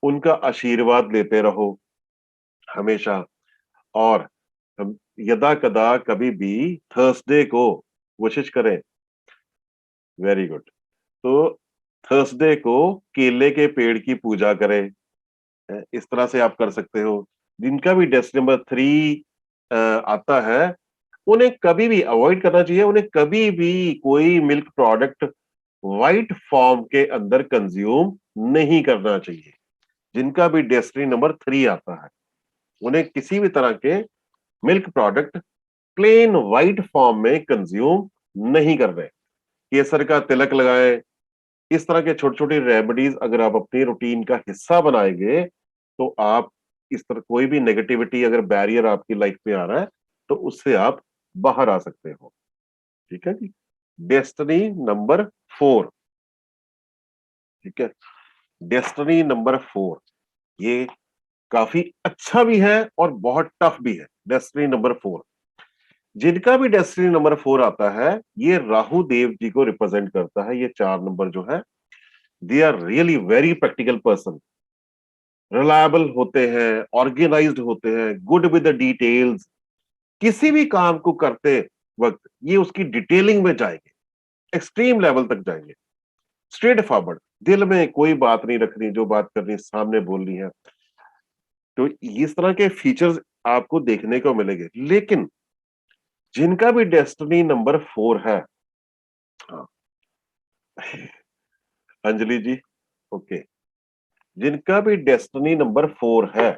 उनका आशीर्वाद लेते रहो हमेशा। और यदा कदा कभी भी थर्सडे को कोशिश करें। Very good. तो थर्सडे को केले के पेड़ की पूजा करें, इस तरह से आप कर सकते हो। जिनका भी डेस्टिनी नंबर 3 आता है उन्हें कभी भी अवॉइड करना चाहिए, उन्हें कभी भी कोई मिल्क प्रोडक्ट व्हाइट फॉर्म के अंदर कंज्यूम नहीं करना चाहिए। जिनका भी डेस्टिनी नंबर 3 आता है उन्हें किसी भी तरह के milk product plain white form में कंज्यूम नहीं करने। केसर का तिलक लगाएं, इस तरह के छोटी छोटी रेमेडीज अगर आप अपनी रूटीन का हिस्सा बनाएंगे तो आप इस तरह कोई भी नेगेटिविटी अगर बैरियर आपकी लाइफ में आ रहा है तो उससे आप बाहर आ सकते हो। ठीक है जी। Destiny number 4। ठीक है, डेस्टिनी नंबर 4 ये काफी अच्छा भी है और बहुत टफ भी है। डेस्टिनी नंबर 4, जिनका भी डेस्टिनी नंबर 4 आता है ये राहु देव जी को रिप्रेजेंट करता है। ये 4 नंबर जो है, they are really very practical person, reliable होते हैं, ऑर्गेनाइज्ड होते हैं, गुड विद द डिटेल्स। किसी भी काम को करते वक्त ये उसकी डिटेलिंग में जाएंगे, एक्सट्रीम लेवल तक जाएंगे, स्ट्रेट फॉरवर्ड, दिल में कोई बात नहीं रखनी, जो बात करनी सामने बोलनी है। तो इस तरह के फीचर्स आपको देखने को मिलेंगे। लेकिन जिनका भी डेस्टिनी नंबर 4 है, हाँ, अंजलि जी, ओके, जिनका भी डेस्टिनी नंबर 4 है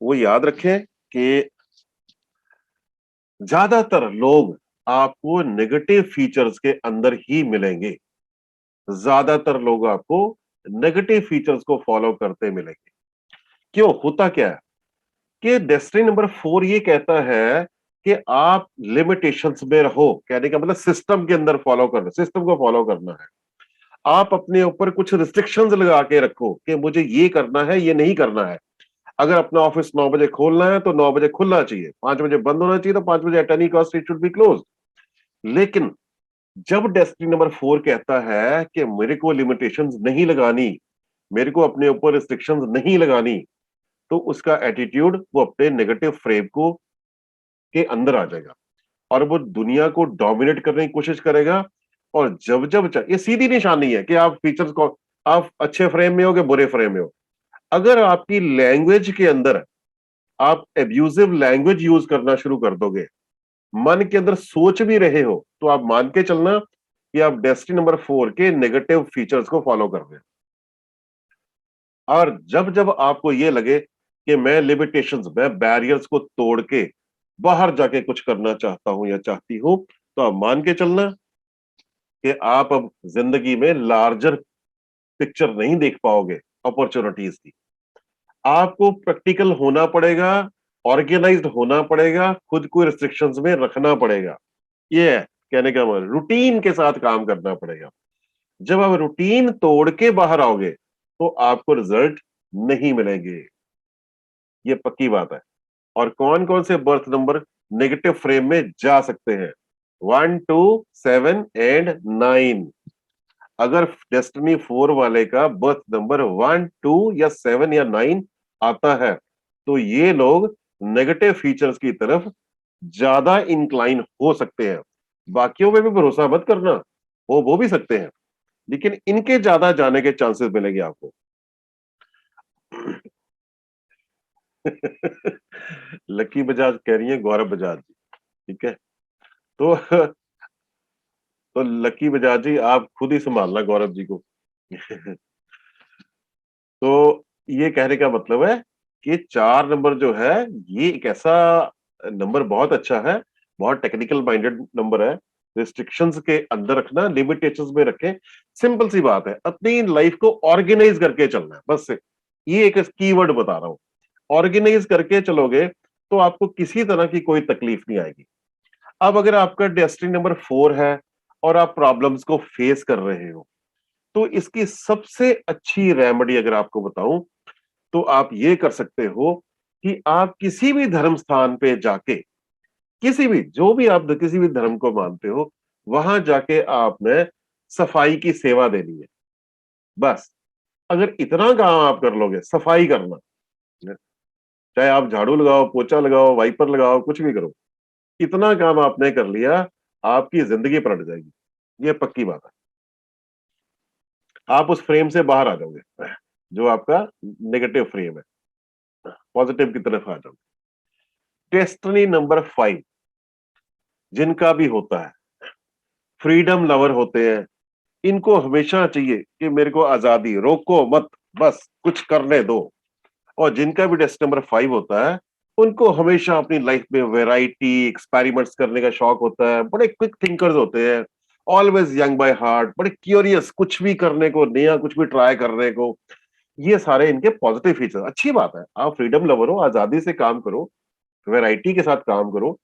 वो याद रखें कि ज्यादातर लोग आपको नेगेटिव फीचर्स के अंदर ही मिलेंगे। ज्यादातर लोग आपको नेगेटिव फीचर्स को फॉलो करते मिलेंगे। क्यों, होता क्या है कि डेस्टिनी नंबर 4 ये कहता है कि आप लिमिटेशंस में रहो, कहने का मतलब सिस्टम के अंदर फॉलो करना, सिस्टम को फॉलो करना है। आप अपने ऊपर कुछ रिस्ट्रिक्शंस लगा के रखो कि मुझे ये करना है, ये नहीं करना है। अगर अपना ऑफिस 9 बजे खोलना है तो 9 बजे खुलना चाहिए, 5 बजे बंद होना चाहिए तो 5 बजे at any cost it should be close. लेकिन जब डेस्टिनी नंबर 4 कहता है कि मेरे को लिमिटेशंस नहीं लगानी, मेरे को अपने ऊपर रिस्ट्रिक्शंस नहीं लगानी, तो उसका एटीट्यूड वो अपने नेगेटिव फ्रेम को के अंदर आ जाएगा और वो दुनिया को डोमिनेट करने की कोशिश करेगा। और जब जब ये सीधी निशानी है कि आप फीचर्स को, आप अच्छे फ्रेम में हो कि बुरे फ्रेम में हो। अगर आपकी लैंग्वेज के अंदर आप एब्यूजिव लैंग्वेज यूज करना शुरू कर दोगे, मन के अंदर सोच भी रहे हो, तो आप मान के चलना कि आप डेस्टिनी नंबर 4 के नेगेटिव फीचर्स को फॉलो कर रहे हो। और जब जब आपको ये लगे कि मैं लिमिटेशंस, मैं बैरियर्स को तोड़ के बाहर जाके कुछ करना चाहता हूं या चाहती हूं, तो आप मान के चलना कि आप अब जिंदगी में लार्जर पिक्चर नहीं देख पाओगे अपॉर्चुनिटीज की। आपको प्रैक्टिकल होना पड़ेगा, ऑर्गेनाइज्ड होना पड़ेगा, खुद को रिस्ट्रिक्शंस में रखना पड़ेगा। ये है कहने का मतलब, रूटीन के साथ काम करना पड़ेगा। जब आप रूटीन तोड़ के बाहर आओगे तो आपको रिजल्ट नहीं मिलेंगे, ये पक्की बात है। और कौन कौन से बर्थ नंबर नेगेटिव फ्रेम में जा सकते हैं? 1, 2, 7 एंड 9। अगर डेस्टिनी 4 वाले का बर्थ नंबर 1, 2 या 7 या 9 आता है तो ये लोग नेगेटिव फीचर्स की तरफ ज्यादा इंक्लाइन हो सकते हैं। बाकियों पे भी भरोसा मत करना, वो भी सकते हैं, लेकिन इनके ज्यादा जाने के चांसेस मिलेंगे आपको। लकी बजाज कह रही है गौरव बजाज जी, ठीक है। तो लकी बजाज जी आप खुद ही संभालना गौरव जी को। तो ये कहने का मतलब है कि 4 नंबर जो है ये एक ऐसा नंबर बहुत अच्छा है, बहुत टेक्निकल माइंडेड नंबर है। रिस्ट्रिक्शंस के अंदर रखना, लिमिटेशंस में रखें। सिंपल सी बात है, अपनी लाइफ को ऑर्गेनाइज करके चलना है बस। ये एक कीवर्ड बता रहा हूं, ऑर्गेनाइज करके चलोगे तो आपको किसी तरह की कोई तकलीफ नहीं आएगी। अब अगर आपका डेस्टिनी नंबर 4 है और आप प्रॉब्लम्स को फेस कर रहे हो, तो इसकी सबसे अच्छी रेमेडी अगर आपको बताऊं तो आप ये कर सकते हो कि आप किसी भी धर्म स्थान पे जाके, किसी भी, जो भी आप किसी भी धर्म को मानते हो, वहां जाके आपने सफाई की सेवा देनी है बस। अगर इतना काम आप कर लोगे, सफाई करना, चाहे आप झाड़ू लगाओ, पोछा लगाओ, वाइपर लगाओ, कुछ भी करो, इतना काम आपने कर लिया, आपकी जिंदगी पलट जाएगी। ये पक्की बात है। आप उस फ्रेम से बाहर आ जाओगे, जो आपका नेगेटिव फ्रेम है, पॉजिटिव की तरफ आ जाओगे। डेस्टिनी नंबर 5 जिनका भी होता है, फ्रीडम लवर होते हैं, इनको हमेशा चाहिए कि मेरे को आजादी, रोको मत, बस कुछ करने दो। और जिनका भी डेस्टिनी नंबर 5 होता है, उनको हमेशा अपनी लाइफ में वैरायटी, एक्सपेरिमेंट्स करने का शौक होता है, बड़े क्विक थिंकर्स होते हैं, ऑलवेज यंग बाय हार्ट, बड़े क्यूरियस, कुछ भी करने को, नया कुछ भी ट्राई करने को। ये सारे इनके पॉजिटिव फीचर। अच्छी बात है, आप फ्रीडम लवर हो, आजादी से काम करो, वैरायटी के साथ काम करो।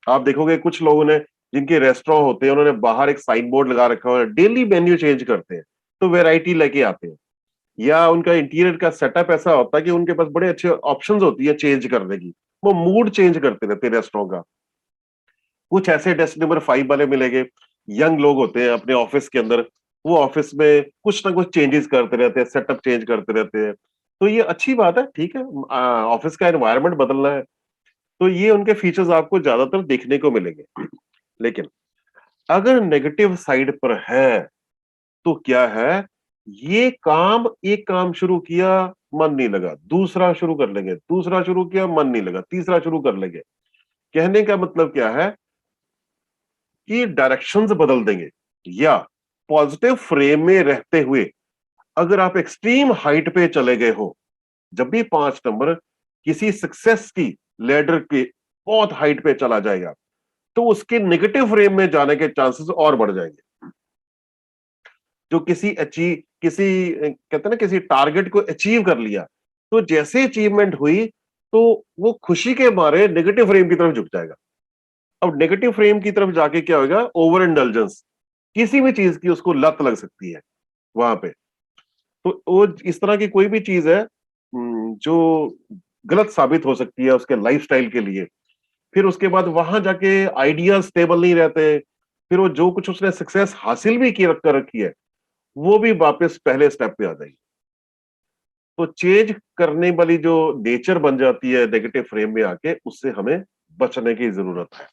आप देखोगे कुछ लोगों ने, जिनके रेस्टोरेंट होते हैं, उन्होंने बाहर एक साइन बोर्ड लगा रखा है, डेली मेन्यू चेंज करते हैं, तो वैरायटी लेके आते हैं। या उनका इंटीरियर का सेटअप ऐसा होता है कि उनके पास बड़े अच्छे ऑप्शंस होती है चेंज करने की, वो मूड चेंज करते रहते हैं रेस्टोरेंट का। कुछ ऐसे डेस्टिनी नंबर 5 वाले मिलेंगे, यंग लोग होते हैं अपने ऑफिस के अंदर, वो ऑफिस में कुछ ना कुछ चेंजेस करते रहते हैं, सेटअप चेंज करते रहते हैं। तो ये अच्छी बात है, ठीक है, ऑफिस का एनवायरनमेंट बदलना है, तो ये उनके फीचर्स आपको ज्यादातर देखने को मिलेंगे। लेकिन अगर नेगेटिव साइड पर है तो क्या है, ये काम, एक काम शुरू किया, मन नहीं लगा, दूसरा शुरू कर लेंगे, दूसरा शुरू किया, मन नहीं लगा, तीसरा शुरू कर लेंगे। कहने का मतलब क्या है कि डायरेक्शंस बदल देंगे। या पॉजिटिव फ्रेम में रहते हुए अगर आप एक्सट्रीम हाइट पे चले गए हो, जब भी 5 नंबर किसी सक्सेस की लेडर के बहुत हाइट पे चला जाएगा, तो उसके नेगेटिव फ्रेम में जाने के चांसेस और बढ़ जाएंगे। जो किसी कहते हैं ना, किसी टारगेट को अचीव कर लिया, तो जैसे अचीवमेंट हुई, तो वो खुशी के मारे नेगेटिव फ्रेम की तरफ झुक जाएगा। अब नेगेटिव फ्रेम की तरफ जाके क्या होगा, ओवर इंडल्जेंस, किसी भी चीज की उसको लत लग सकती है वहां पे। तो वो इस तरह की कोई भी चीज है जो गलत साबित हो सकती है उसके लाइफस्टाइल के लिए। फिर उसके बाद वहां जाके आइडियाज स्टेबल नहीं रहते, फिर वो जो कुछ उसने सक्सेस हासिल भी की कर रखी है, वो भी वापस पहले स्टेप पे आ जाएगी। तो चेंज करने वाली जो नेचर बन जाती है नेगेटिव फ्रेम में आके, उससे हमें बचने की जरूरत है।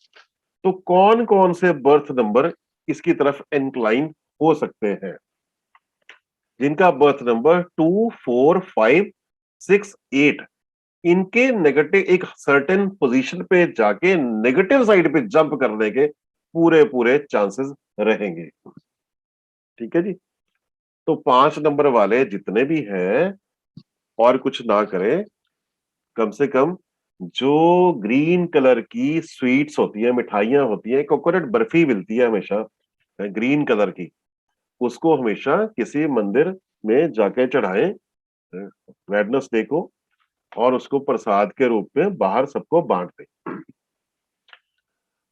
तो कौन कौन से बर्थ नंबर इसकी तरफ इंक्लाइन हो सकते हैं? जिनका बर्थ नंबर 2, 4, 5, 6, 8, इनके नेगेटिव एक सर्टेन पोजीशन पे जाके नेगेटिव साइड पे जंप करने के पूरे पूरे चांसेस रहेंगे। ठीक है जी। तो 5 नंबर वाले जितने भी हैं, और कुछ ना करें, कम से कम जो ग्रीन कलर की स्वीट्स होती है, मिठाइयां होती है, कोकोनट बर्फी मिलती है हमेशा ग्रीन कलर की, उसको हमेशा किसी मंदिर में जाके चढ़ाएं वेडनेसडे को, और उसको प्रसाद के रूप में बाहर सबको बांट दें।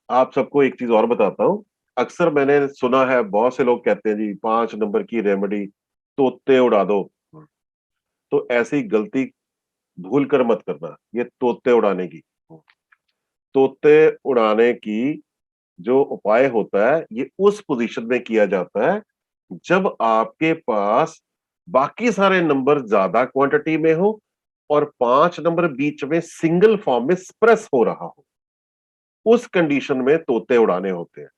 आप सबको एक चीज और बताता हूं, अक्सर मैंने सुना है बहुत से लोग कहते हैं जी 5 नंबर की रेमेडी तोते उड़ा दो। तो ऐसी गलती भूल कर मत करना, ये तोते उड़ाने की। तोते उड़ाने की जो उपाय होता है, ये उस पोजीशन में किया जाता है जब आपके पास बाकी सारे नंबर ज्यादा क्वांटिटी में हो और 5 नंबर बीच में सिंगल फॉर्म में एक्सप्रेस हो रहा हो, उस कंडीशन में तोते उड़ाने होते हैं।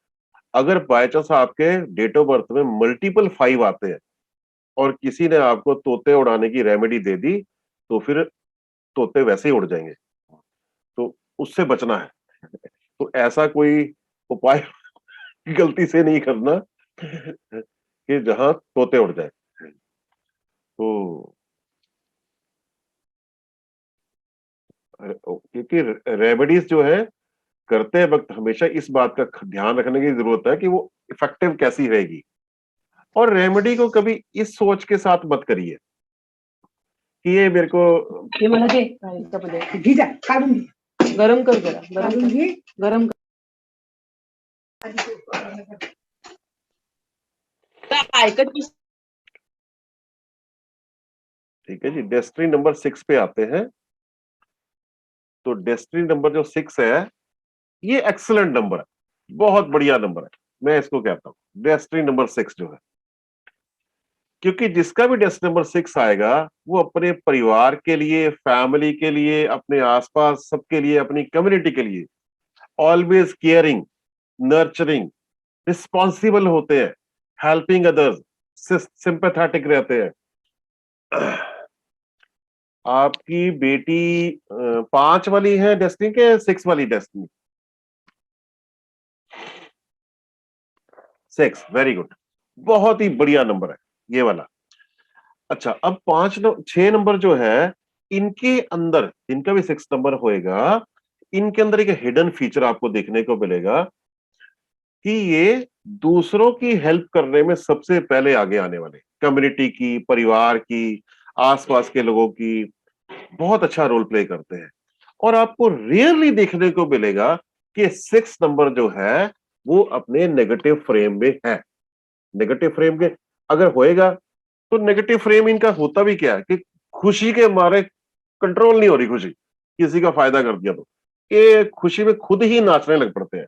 अगर बाय चांस आपके डेट ऑफ बर्थ में मल्टीपल 5 आते हैं और किसी ने आपको तोते उड़ाने की रेमेडी दे दी, तो फिर तोते वैसे ही उड़ जाएंगे, तो उससे बचना है। तो ऐसा कोई उपाय गलती से नहीं करना कि जहां तोते उड़ जाए। तो क्योंकि रेमेडीज जो है करते वक्त हमेशा इस बात का ध्यान रखने की जरूरत है कि वो इफेक्टिव कैसी रहेगी, और रेमेडी को कभी इस सोच के साथ मत करिए कि ये मेरे को हे मला दे चपाती घी जा काढून घे गरम कर जरा गरम घे गरम कर ऐकत ठीक है जी, डेस्टिनी नंबर 6 पे आते हैं। तो डेस्टिनी नंबर जो 6 है ये एक्सीलेंट नंबर है, बहुत बढ़िया नंबर है, मैं इसको कहता हूं डेस्टिनी नंबर 6 जो है, क्योंकि जिसका भी डेस्टिनी नंबर 6 आएगा वो अपने परिवार के लिए, फैमिली के लिए, अपने आसपास सबके लिए, अपनी कम्युनिटी के लिए ऑलवेज केयरिंग, नर्चरिंग, रिस्पॉन्सिबल होते हैं, हेल्पिंग अदर्स, सिंपैथेटिक रहते हैं। आपकी बेटी 5 वाली है डेस्टिनी के 6 वाली डेस्टिनी? 6, वेरी गुड, बहुत ही बढ़िया नंबर है ये वाला। अच्छा, अब 6 नंबर जो है इनके अंदर, इनका भी 6 नंबर होएगा, इनके अंदर एक हिडन फीचर आपको देखने को मिलेगा कि ये दूसरों की हेल्प करने में सबसे पहले आगे आने वाले, कम्युनिटी की, परिवार की, आसपास के लोगों की बहुत अच्छा रोल प्ले करते हैं। और आपको रेयरली देखने को मिलेगा कि 6 नंबर जो है वो अपने नेगेटिव फ्रेम में है। नेगेटिव फ्रेम के अगर होएगा तो नेगेटिव फ्रेम इनका होता भी क्या है कि खुशी के मारे कंट्रोल नहीं हो रही खुशी, किसी का फायदा कर दिया तो ये खुशी में खुद ही नाचने लग पड़ते हैं।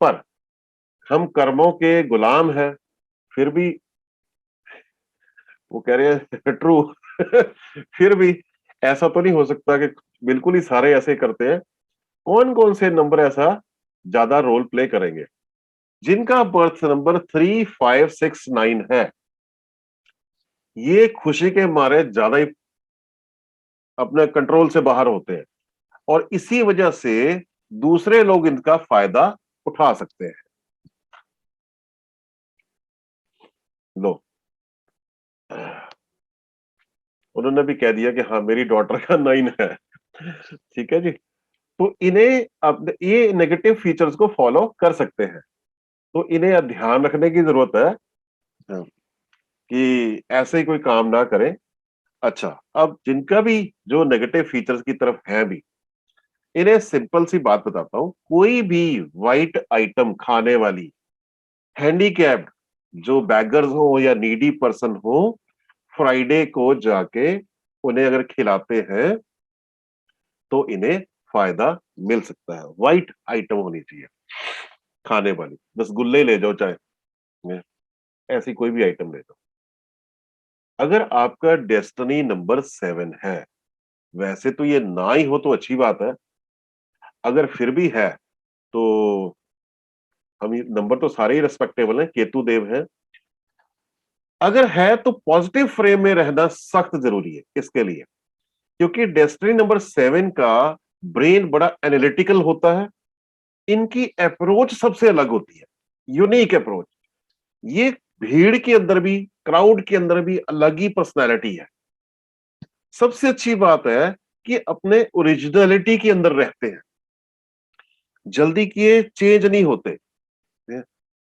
पर हम कर्मों के गुलाम हैं, फिर भी वो कह रहे हैं ट्रू फिर भी ऐसा तो नहीं हो सकता कि बिल्कुल ही सारे ऐसे करते हैं। कौन कौन से नंबर ऐसा ज्यादा रोल प्ले करेंगे? जिनका बर्थ नंबर 3, 5, 6, 9 है, ये खुशी के मारे ज्यादा ही अपने कंट्रोल से बाहर होते हैं, और इसी वजह से दूसरे लोग इनका फायदा उठा सकते हैं। लो, उन्होंने भी कह दिया कि हाँ मेरी डॉटर का 9 है। ठीक है जी, तो इन्हें अब ये नेगेटिव फीचर्स को फॉलो कर सकते हैं, तो इन्हें अब ध्यान रखने की जरूरत है कि ऐसे ही कोई काम ना करें। अच्छा, अब जिनका भी जो नेगेटिव फीचर्स की तरफ है भी, इन्हें सिंपल सी बात बताता हूं, कोई भी व्हाइट आइटम खाने वाली, हैंडीकैप्ड जो बैगर्स हो या नीडी पर्सन हो, फ्राइडे को जाके उन्हें अगर खिलाते हैं तो इन्हें फायदा मिल सकता है। व्हाइट आइटम होनी चाहिए खाने वाली, बस गुल्ले ले जाओ, चाहे ऐसी कोई भी आइटम ले जाओ। अगर आपका डेस्टिनी नंबर 7 है, वैसे तो ये ना ही हो तो अच्छी बात है, अगर फिर भी है तो हम नंबर तो सारे ही रेस्पेक्टेबल हैं, केतु देव है, अगर है तो पॉजिटिव फ्रेम में रहना सख्त जरूरी है इसके लिए, क्योंकि डेस्टिनी नंबर 7 का ब्रेन बड़ा एनालिटिकल होता है, इनकी अप्रोच सबसे अलग होती है, यूनिक अप्रोच। ये भीड़ के अंदर भी, क्राउड के अंदर भी अलग ही पर्सनैलिटी है। सबसे अच्छी बात है कि अपने ओरिजिनलिटी के अंदर रहते हैं, जल्दी किए चेंज नहीं होते,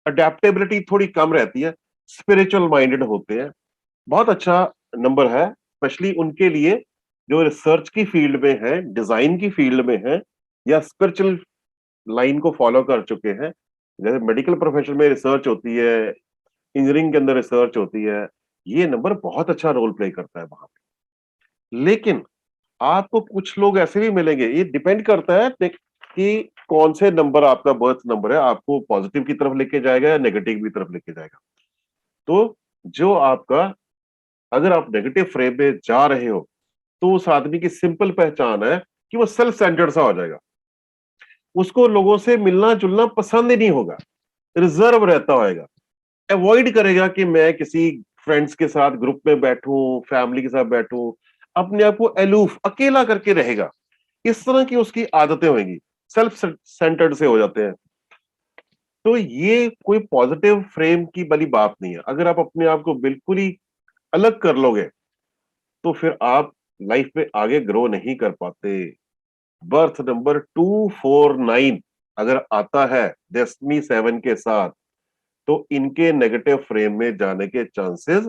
अडेप्टेबिलिटी थोड़ी कम रहती है, स्पिरिचुअल माइंडेड होते हैं। बहुत अच्छा नंबर है, स्पेशली उनके लिए जो रिसर्च की फील्ड में है, डिजाइन की फील्ड में है, या स्पिरिचुअल लाइन को फॉलो कर चुके हैं। जैसे मेडिकल प्रोफेशन में रिसर्च होती है, इंजीनियरिंग के अंदर रिसर्च होती है, ये नंबर बहुत अच्छा रोल प्ले करता है वहां पे। लेकिन आपको कुछ लोग ऐसे भी मिलेंगे, ये डिपेंड करता है कि कौन से नंबर आपका बर्थ नंबर है, आपको पॉजिटिव की तरफ लेके जाएगा या नेगेटिव की तरफ लेके जाएगा। तो जो आपका, अगर आप नेगेटिव फ्रेम में जा रहे हो तो उस आदमी की सिंपल पहचान है कि वो सेल्फ सेंटर्ड सा हो जाएगा, उसको लोगों से मिलना जुलना पसंद ही नहीं होगा, रिजर्व रहता होगा, अवॉइड करेगा कि मैं किसी फ्रेंड्स के साथ ग्रुप में बैठूं, फैमिली के साथ बैठूं, अपने आप को अलूफ अकेला करके रहेगा, इस तरह की उसकी आदतें होंगी, सेल्फ सेंटर्ड से हो जाते हैं। तो ये कोई पॉजिटिव फ्रेम की वाली बात नहीं है। अगर आप अपने आप को बिल्कुल ही अलग कर लोगे तो फिर आप लाइफ में आगे ग्रो नहीं कर पाते। बर्थ नंबर 249 अगर आता है डेस्टिनी 7 के साथ, तो इनके नेगेटिव फ्रेम में जाने के चांसेस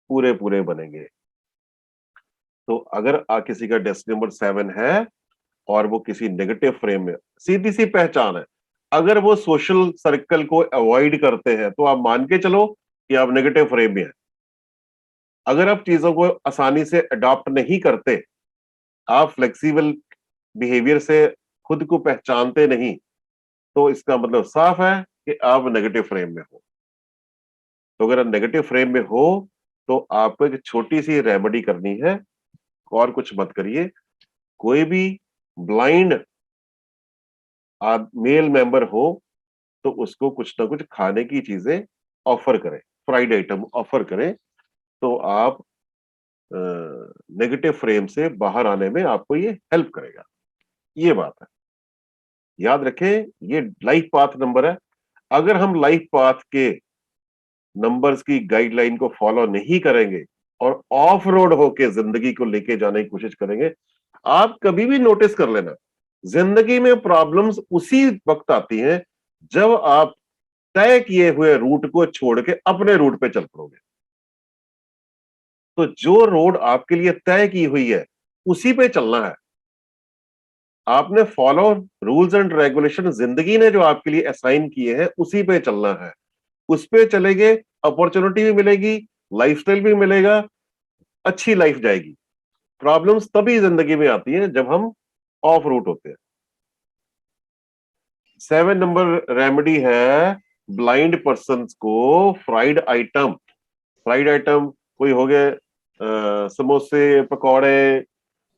पूरे पूरे बनेंगे। तो अगर किसी का डेस्टिनी नंबर 7 है और वो किसी नेगेटिव फ्रेम में, सीधी सी पहचान है, अगर वो सोशल सर्कल को अवॉइड करते हैं तो आप मान के चलो कि आप नेगेटिव फ्रेम में हैं। अगर आप चीजों को आसानी से अडॉप्ट नहीं करते, आप फ्लेक्सिबल बिहेवियर से खुद को पहचानते नहीं, तो इसका मतलब साफ है कि आप नेगेटिव फ्रेम में हो। तो अगर आप नेगेटिव फ्रेम में हो तो आपको एक छोटी सी रेमेडी करनी है, और कुछ मत करिए। कोई भी ब्लाइंड मेल मेंबर हो तो उसको कुछ ना कुछ खाने की चीजें ऑफर करें, फ्राइड आइटम ऑफर करें, तो आप नेगेटिव फ्रेम से बाहर आने में आपको ये हेल्प करेगा। ये बात है, याद रखें, ये लाइफ पाथ नंबर है। अगर हम लाइफ पाथ के नंबर्स की गाइडलाइन को फॉलो नहीं करेंगे और ऑफ रोड होके जिंदगी को लेके जाने की कोशिश करेंगे, आप कभी भी नोटिस कर लेना, जिंदगी में प्रॉब्लम्स उसी वक्त आती हैं जब आप तय किए हुए रूट को छोड़ के अपने रूट पे चल पड़ोगे। तो जो रोड आपके लिए तय की हुई है उसी पे चलना है। आपने फॉलो रूल्स एंड रेगुलेशन, जिंदगी ने जो आपके लिए असाइन किए हैं उसी पे चलना है। उस पे चलेंगे, अपॉर्चुनिटी भी मिलेगी, लाइफस्टाइल भी मिलेगा, अच्छी लाइफ जाएगी। प्रॉब्लम्स तभी जिंदगी में आती हैं जब हम ऑफ रूट होते हैं। 7 नंबर रेमेडी है ब्लाइंड पर्सन को फ्राइड आइटम, फ्राइड आइटम कोई हो गए समोसे, पकौड़े,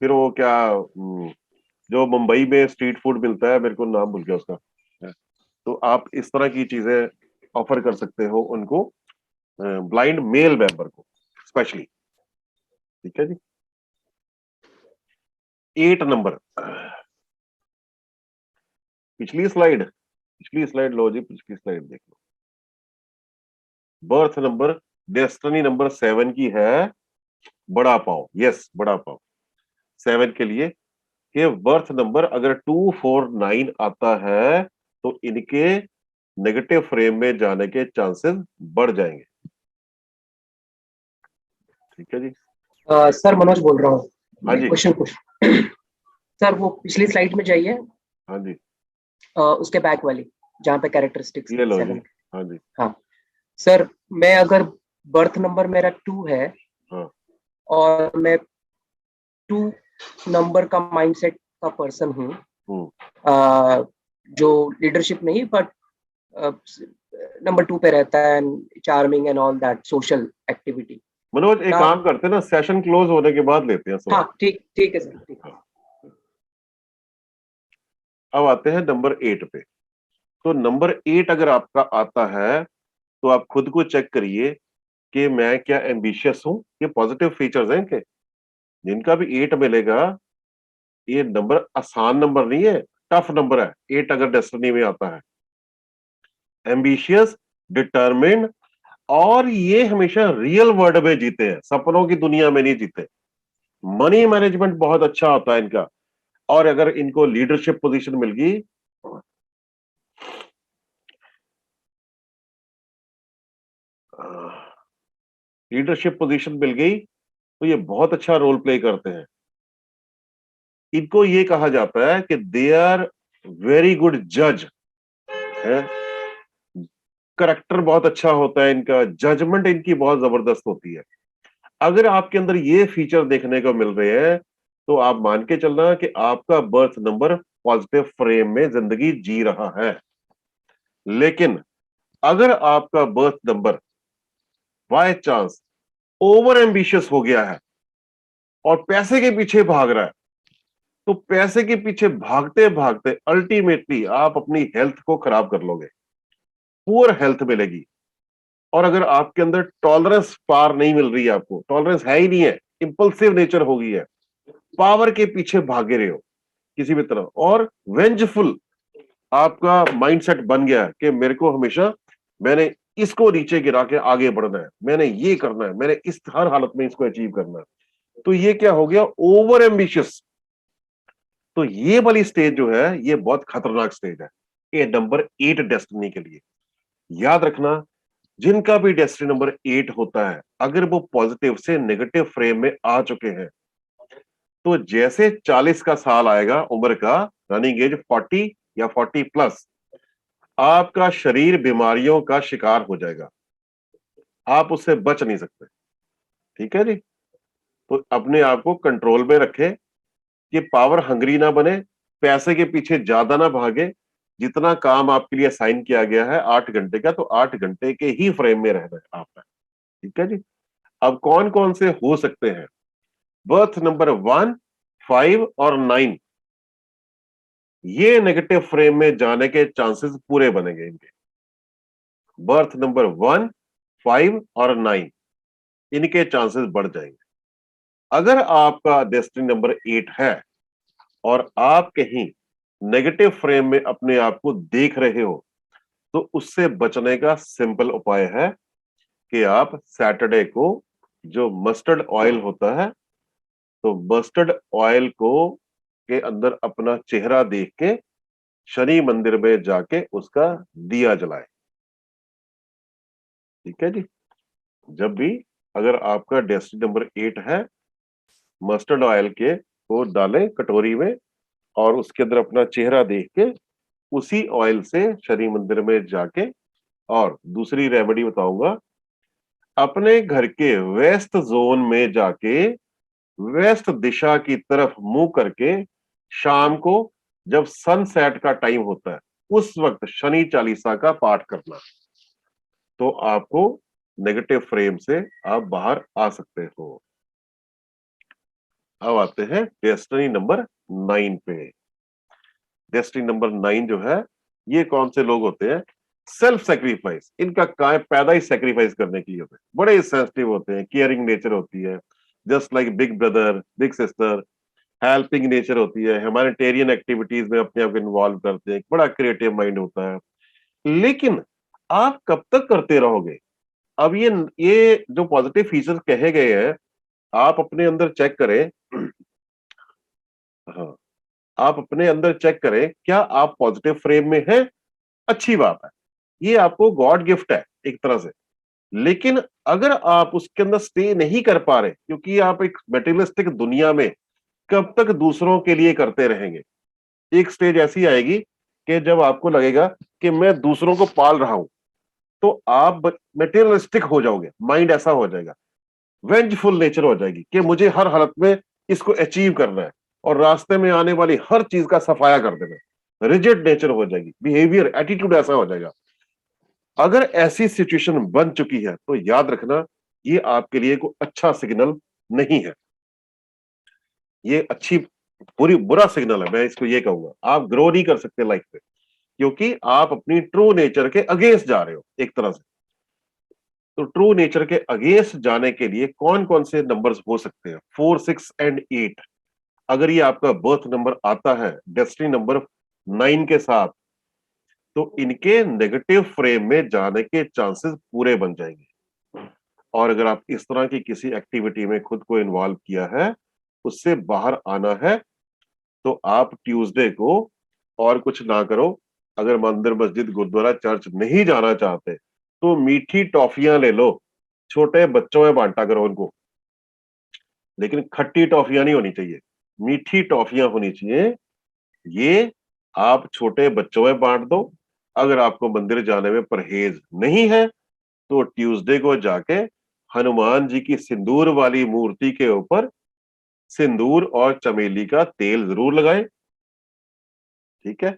फिर वो क्या जो मुंबई में स्ट्रीट फूड मिलता है, मेरे को नाम भूल गया उसका, तो आप इस तरह की चीजें ऑफर कर सकते हो उनको, ब्लाइंड मेल मेंबर को स्पेशली। ठीक है जी। 8 नंबर, पिछली स्लाइड लो जी, पिछली स्लाइड देख लो। बर्थ नंबर डेस्टिनी नंबर 7 की है बड़ा पाव। यस, बड़ा पाव 7 के लिए कि बर्थ नंबर अगर 249 आता है तो इनके नेगेटिव फ्रेम में जाने के चांसेस बढ़ जाएंगे। ठीक है जी। सर मनोज बोल रहा हूँ। हाँ जी। क्वेश्चन कुछ सर, वो पिछली स्लाइड में जाइए। हाँ जी, उसके बैक वाली, जहाँ पे कैरेक्टरिस्टिक्स ये लो जी। 7। हाँ जी। हाँ सर, मैं अगर बर्थ नंबर मेरा 2 है, हाँ। और मैं 2 नंबर का माइंडसेट का पर्सन हूँ, जो लीडरशिप नहीं बट नंबर 2 पे रहता है, charming and all that, social activity. Manoj एक काम करते हैं ना, सेशन क्लोज होने के बाद लेते हैं सवाल। हाँ ठीक है सर, ठीक है। अब आते हैं नंबर 8 पे। तो नंबर 8 अगर आपका आता है तो आप खुद को चेक करिए कि मैं क्या एम्बिशियस हूं। ये पॉजिटिव फीचर्स हैं इनके। जिनका भी 8 मिलेगा, ये नंबर आसान नंबर नहीं है, टफ नंबर है। 8 अगर डेस्टिनी में आता है, एम्बिशियस, डिटरमिन्ड, और ये हमेशा रियल वर्ल्ड में जीते हैं, सपनों की दुनिया में नहीं जीते। मनी मैनेजमेंट बहुत अच्छा होता है इनका। और अगर इनको लीडरशिप पोजीशन मिल गई, लीडरशिप पोजीशन मिल गई तो ये बहुत अच्छा रोल प्ले करते हैं। इनको ये कहा जाता है कि दे आर वेरी गुड जज है। करेक्टर बहुत अच्छा होता है इनका, जजमेंट इनकी बहुत जबरदस्त होती है। अगर आपके अंदर ये फीचर देखने को मिल रहे हैं तो आप मान के चलना कि आपका बर्थ नंबर पॉजिटिव फ्रेम में जिंदगी जी रहा है। लेकिन अगर आपका birth number by chance over ambitious हो गया है और पैसे के पीछे भाग रहा है, तो पैसे के पीछे भागते भागते अल्टीमेटली आप अपनी हेल्थ को खराब कर लोगे, पुअर हेल्थ मिलेगी। और अगर आपके अंदर टॉलरेंस पार नहीं मिल रही है, आपको टॉलरेंस है ही नहीं है, इंपल्सिव नेचर हो गई है, पावर के पीछे भागे रहे हो किसी भी तरह, और वेंजफुल आपका माइंडसेट बन गया कि मेरे को हमेशा, मैंने इसको नीचे गिरा के आगे बढ़ना है, मैंने ये करना है, मैंने इस हर हालत में इसको अचीव करना है, तो ये क्या हो गया, ओवर एम्बिशियस। तो ये वाली स्टेज जो है ये बहुत खतरनाक स्टेज है, ये नंबर 8 डेस्टिनी के लिए। याद रखना, जिनका भी डेस्टिनी नंबर 8 होता है, अगर वो पॉजिटिव से नेगेटिव फ्रेम में आ चुके हैं, तो जैसे 40 का साल आएगा उम्र का, रनिंग एज 40 या 40 प्लस, आपका शरीर बीमारियों का शिकार हो जाएगा, आप उससे बच नहीं सकते। ठीक है जी। तो अपने आप को कंट्रोल में रखें कि पावर हंग्री ना बने, पैसे के पीछे ज्यादा ना भागे, जितना काम आपके लिए साइन किया गया है 8 घंटे का, तो 8 घंटे के ही फ्रेम में रहना है आपका। ठीक है जी। अब कौन कौन से हो सकते हैं, बर्थ नंबर 1, 5 और 9, ये नेगेटिव फ्रेम में जाने के चांसेस पूरे बनेंगे इनके। बर्थ नंबर 1, 5 और 9, इनके चांसेस बढ़ जाएंगे। अगर आपका डेस्टिनी नंबर 8 है और आप कहीं नेगेटिव फ्रेम में अपने आप को देख रहे हो, तो उससे बचने का सिंपल उपाय है कि आप सैटरडे को जो मस्टर्ड ऑयल होता है, तो मस्टर्ड ऑयल को के अंदर अपना चेहरा देख के शनि मंदिर में जाके उसका दिया जलाए। ठीक है जी। जब भी अगर आपका डेस्टिनी नंबर 8 है, मस्टर्ड ऑयल के को डालें कटोरी में और उसके अंदर अपना चेहरा देख के उसी ऑयल से शनि मंदिर में जाके, और दूसरी रेमेडी बताऊंगा, अपने घर के वेस्ट जोन में जाके वेस्ट दिशा की तरफ मुंह करके शाम को जब सनसेट का टाइम होता है, उस वक्त शनि चालीसा का पाठ करना, तो आपको नेगेटिव फ्रेम से आप बाहर आ सकते हो। अब आते हैं डेस्टिनी नंबर 9 पे। डेस्टिनी नंबर 9 जो है, ये कौन से लोग होते हैं, सेल्फ सेक्रीफाइस, इनका काय पैदा ही सेक्रीफाइस करने की होते हैं, बड़े सेंसिटिव होते हैं, केयरिंग नेचर होती है, just like big brother big sister, helping nature होती है, ह्यूमैनिटेरियन एक्टिविटीज में अपने आप को इन्वॉल्व करते हैं, बड़ा क्रिएटिव माइंड होता है। लेकिन आप कब तक करते रहोगे? अब ये जो पॉजिटिव फीचर्स कहे गए हैं, आप अपने अंदर चेक करें। हाँ, आप अपने अंदर चेक करें, क्या आप पॉजिटिव फ्रेम में हैं? अच्छी बात है, ये आपको गॉड गिफ्ट है एक तरह से। लेकिन अगर आप उसके अंदर स्टे नहीं कर पा रहे, क्योंकि आप एक मटेरियलिस्टिक दुनिया में कब तक दूसरों के लिए करते रहेंगे, एक स्टेज ऐसी आएगी कि जब आपको लगेगा कि मैं दूसरों को पाल रहा हूं, तो आप मटेरियलिस्टिक हो जाओगे, माइंड ऐसा हो जाएगा, वेंजफुल नेचर हो जाएगी कि मुझे हर हालत में इसको अचीव करना है, और रास्ते में आने वाली हर चीज का सफाया कर देना है, रिजिड नेचर हो जाएगी, बिहेवियर एटीट्यूड ऐसा हो जाएगा। अगर ऐसी सिचुएशन बन चुकी है, तो याद रखना, ये आपके लिए कोई अच्छा सिग्नल नहीं है, ये अच्छी बुरा सिग्नल है। मैं इसको ये कहूंगा, आप ग्रो नहीं कर सकते लाइफ में, क्योंकि आप अपनी ट्रू नेचर के अगेंस्ट जा रहे हो एक तरह से। तो ट्रू नेचर के अगेंस्ट जाने के लिए कौन कौन से नंबर्स हो सकते हैं? 4, 6 एंड 8। अगर ये आपका बर्थ नंबर आता है डेस्टिनी नंबर 9 के साथ, तो इनके नेगेटिव फ्रेम में जाने के चांसेस पूरे बन जाएंगे। और अगर आप इस तरह की किसी एक्टिविटी में खुद को इन्वॉल्व किया है, उससे बाहर आना है, तो आप ट्यूसडे को और कुछ ना करो, अगर मंदिर मस्जिद गुरुद्वारा चर्च नहीं जाना चाहते, तो मीठी टॉफियां ले लो, छोटे बच्चों में बांटा करो उनको, लेकिन खट्टी टॉफियां नहीं होनी चाहिए, मीठी टॉफियां होनी चाहिए। ये आप छोटे बच्चों में बांट दो। अगर आपको मंदिर जाने में परहेज नहीं है, तो ट्यूसडे को जाके हनुमान जी की सिंदूर वाली मूर्ति के ऊपर सिंदूर और चमेली का तेल जरूर लगाएं। ठीक है।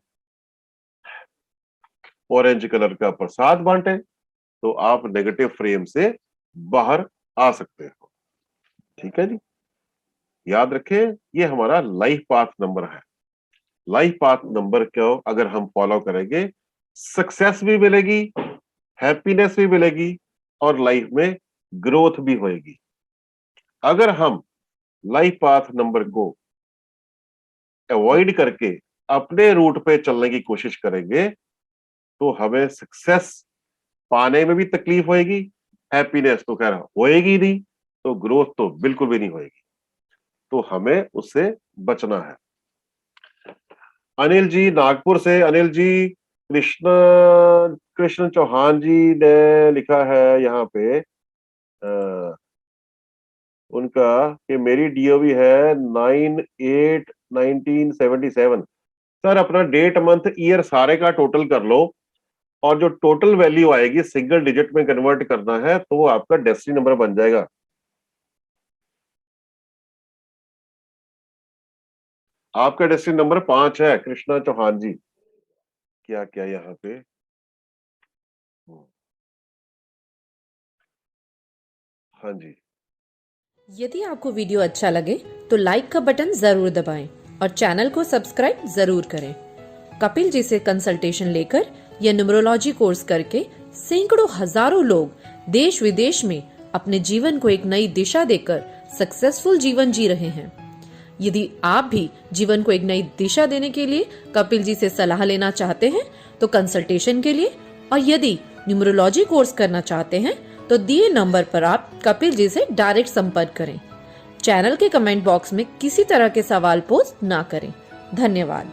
ऑरेंज कलर का प्रसाद बांटें, तो आप नेगेटिव फ्रेम से बाहर आ सकते हो। ठीक है जी। याद रखें, ये हमारा लाइफ पाथ नंबर है। लाइफ पाथ नंबर को अगर हम फॉलो करेंगे, सक्सेस भी मिलेगी, हैप्पीनेस भी मिलेगी, और लाइफ में ग्रोथ भी होएगी। अगर हम लाइफ पाथ नंबर को अवॉइड करके अपने रूट पे चलने की कोशिश करेंगे तो हमें सक्सेस पाने में भी तकलीफ होएगी, हैप्पीनेस तो खैर होएगी नहीं, तो ग्रोथ तो बिल्कुल भी नहीं होएगी। तो हमें उससे बचना है। अनिल जी नागपुर से, अनिल जी, कृष्ण कृष्ण चौहान जी ने लिखा है यहाँ पे उनका कि मेरी डीओवी है 9/8/1977। सर अपना डेट मंथ ईयर सारे का टोटल कर लो और जो टोटल वैल्यू आएगी सिंगल डिजिट में कन्वर्ट करना है तो वो आपका डेस्टिनी नंबर बन जाएगा। आपका डेस्टिनी नंबर 5 है कृष्णा चौहान जी। क्या क्या यहाँ पे हाँ जी। यदि आपको वीडियो अच्छा लगे तो लाइक का बटन जरूर दबाएं और चैनल को सब्सक्राइब जरूर करें। कपिल जी से कंसल्टेशन लेकर या न्यूमरोलॉजी कोर्स करके सैकड़ों हजारों लोग देश विदेश में अपने जीवन को एक नई दिशा देकर सक्सेसफुल जीवन जी रहे हैं। यदि आप भी जीवन को एक नई दिशा देने के लिए कपिल जी से सलाह लेना चाहते हैं तो कंसल्टेशन के लिए, और यदि न्यूमरोलॉजी कोर्स करना चाहते हैं तो दिए नंबर पर आप कपिल जी से डायरेक्ट संपर्क करें। चैनल के कमेंट बॉक्स में किसी तरह के सवाल पोस्ट ना करें। धन्यवाद।